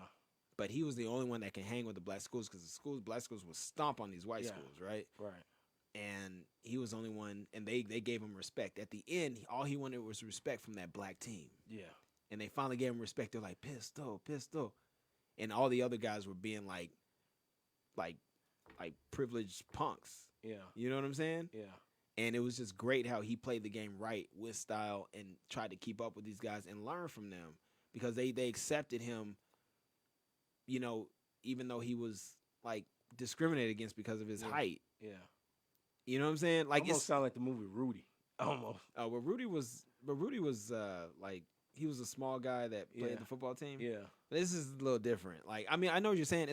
But he was the only one that can hang with the black schools because black schools would stomp on these white schools, right? Right. And he was the only one, and they gave him respect. At the end, all he wanted was respect from that black team. Yeah. And they finally gave him respect. They're like, Pistol. And all the other guys were being like privileged punks. Yeah. You know what I'm saying? Yeah. And it was just great how he played the game right with style and tried to keep up with these guys and learn from them because they accepted him, even though he was like discriminated against because of his height. Yeah. You know what I'm saying? Like, almost sound like the movie Rudy. Almost. Oh, well, Rudy was like, he was a small guy that played the football team. Yeah. This is a little different. Like, I mean, I know what you're saying.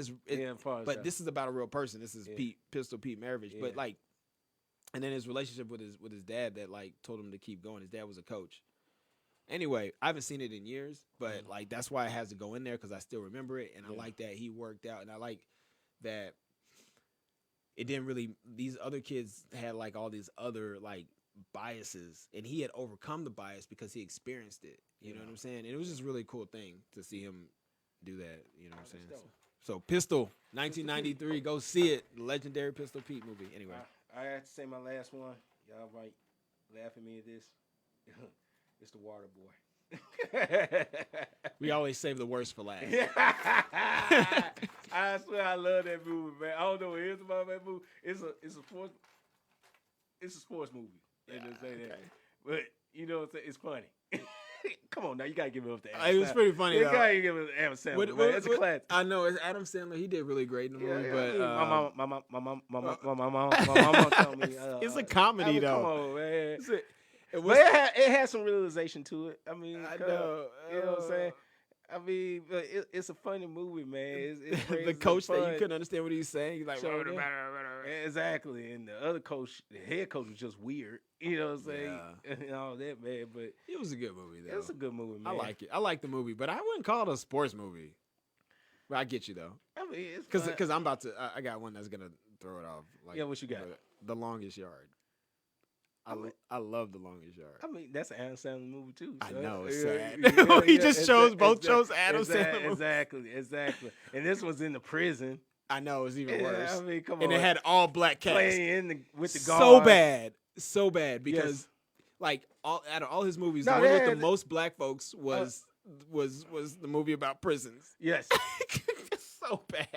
But this is about a real person. This is Pistol Pete Maravich. Yeah. But like, and then his relationship with his dad that like told him to keep going. His dad was a coach. Anyway, I haven't seen it in years, but like, that's why it has to go in there because I still remember it, and I like that he worked out, and I like that it didn't really. These other kids had like all these other like biases, and he had overcome the bias because he experienced it. You know what I'm saying? And it was just a really cool thing to see him do that. You know what I'm saying? Let's go. So Pistol, 1993. Go see it. The legendary Pistol Pete movie. Anyway, I have to say my last one. Y'all might laugh at me at this. It's The Water Boy. we always save the worst for last. I swear I love that movie, man. I don't know what it is about that movie. It's a sports movie. Let's just say that. But you know what I'm saying? It's funny. Come on now, you gotta give it up to Adam Sandler. It was pretty funny. You though. gotta give it to Adam Sandler. Man. It's a classic. I know it's Adam Sandler. He did really great in the movie, but my mama told me it's a comedy though. Come on, man. It But it had some realization to it. I mean, I know. You know what I'm saying? I mean, but it's a funny movie, man. The coach that you couldn't understand what he was saying. He's like, exactly. And the other coach, the head coach, was just weird. You know what I'm saying? Yeah. And all that, man. But it was a good movie, though. It's a good movie, man. I like it. I like the movie, but I wouldn't call it a sports movie. But I get you though. I mean, it's because I'm about to. I got one that's gonna throw it off. Like, yeah, what you got? The Longest Yard. I love The Longest Yard. I mean, that's an Adam Sandler movie too. So. I know it's sad. He just chose Adam Sandler. Exactly. And this was in the prison. I know it's even worse. I mean, come on. And it had all black cast playing with the guards. So bad because like out of all his movies, the one with the most black folks was the movie about prisons. Yes, so bad.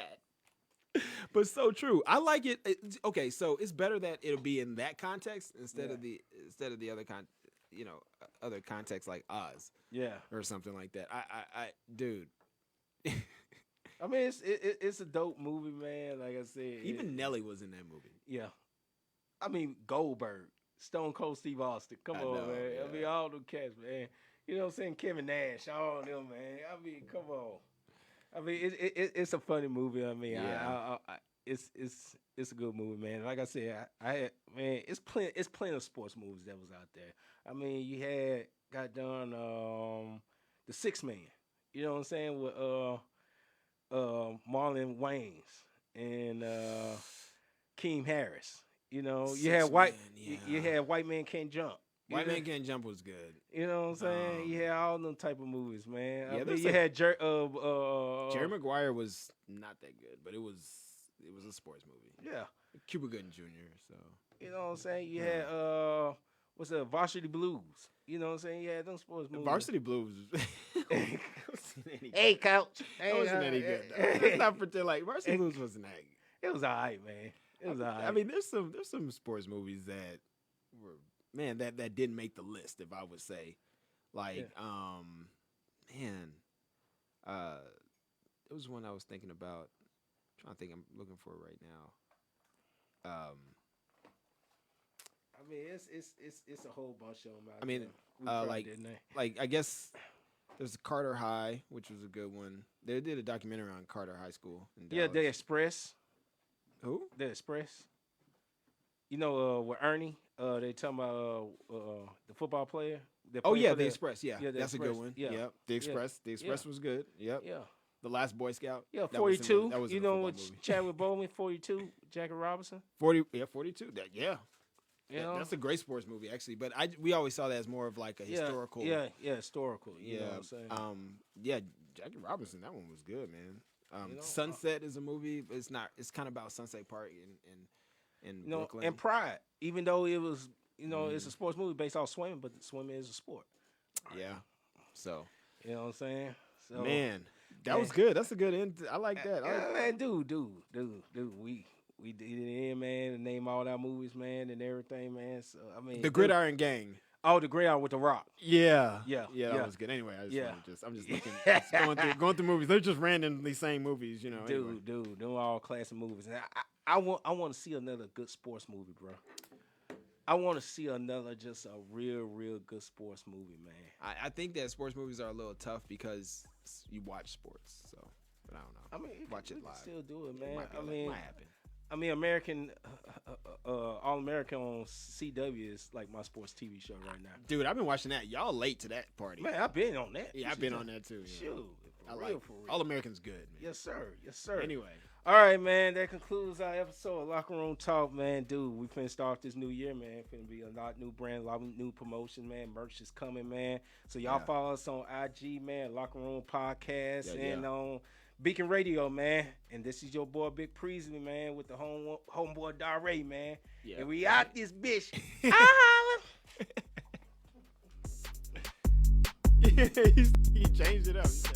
But so true. I like it. Okay, so it's better that it'll be in that context instead of the other other context like Oz. Yeah. Or something like that. I dude. I mean, it's a dope movie, man. Like I said, even Nelly was in that movie. Yeah. I mean, Goldberg, Stone Cold Steve Austin. Come on, man. Yeah. I mean, all them cats, man. You know what I'm saying? Kevin Nash, all of them, man. I mean, come on. I mean, it's a funny movie. I mean, it's a good movie, man. Like I said, it's plenty of sports movies that was out there. I mean, you got done The Sixth Man. You know what I'm saying, with Marlon Wayans and Keem Harris. You know, you had White Man Can't Jump. White Man Can't Jump was good. You know what I'm saying? You had all them type of movies, man. Yeah, I mean, you had Jerry Maguire was not that good, but it was a sports movie. Yeah, Cuba Gooding Jr. So you know what I'm saying? You had what's that? Varsity Blues. You know what I'm saying? You had them sports movies. Varsity Blues. Hey, coach. It wasn't any good. Let's not pretend like Varsity Blues wasn't that good. It was all right, man. It was all right. I mean, there's some sports movies that were. Man, that didn't make the list, if I would say. Like, it was one I was thinking about. I'm trying to think. I'm looking for it right now. I mean, it's a whole bunch of them out I mean, like I guess there's Carter High, which was a good one. They did a documentary on Carter High School in Dallas. The Express. Who? The Express. You know, with Ernie, they talking about the football player. The Express. Yeah, that's Express. A good one. Yeah. Yep. The Express. The Express was good. Yep. Yeah. The Last Boy Scout. Yeah, 42. That was you know, with Chadwick Boseman, 42. Jackie Robinson. 42. Yeah. You know? That's a great sports movie, actually. But we always saw that as more of like a historical. Yeah, historical. You know what I'm saying? Jackie Robinson. That one was good, man. Sunset is a movie. But it's not. It's kind of about Sunset Park in Brooklyn. And Pride, even though it was, it's a sports movie based off swimming, but swimming is a sport. Yeah. So. You know what I'm saying? So, man, that was good. That's a good end. I like that. Man, dude, we did it in, man, and name all our movies, man, and everything, man. So I mean, the Gridiron Gang. Oh, the Gridiron with the Rock. Yeah, that was good. Anyway, I'm just looking, just going through movies. They're just randomly saying movies, you know. Dude, they're all classic movies. And I want to see another good sports movie, bro. I want to see another just a real good sports movie, man. I think that sports movies are a little tough because you watch sports, so. But I don't know. I mean, watch it live. Still do it, man. It might happen. I mean, American, All American on CW is like my sports TV show right now. Dude, I've been watching that. Y'all late to that party. Man, I've been on that. Yeah, I've been on that too. Shoot. For real. All American's good, man. Yes, sir. Anyway. All right, man. That concludes our episode of Locker Room Talk, man. Dude, we finna start this new year, man. Finna be a lot new brand, a lot of new promotion, man. Merch is coming, man. So y'all Yeah. follow us on IG, man. Locker Room Podcast, Yeah, and yeah. on Beacon Radio, man. And this is your boy Big Preasley, man, with the homeboy Dare, man. Yeah. And we out this bitch. I holla. He changed it up. He said,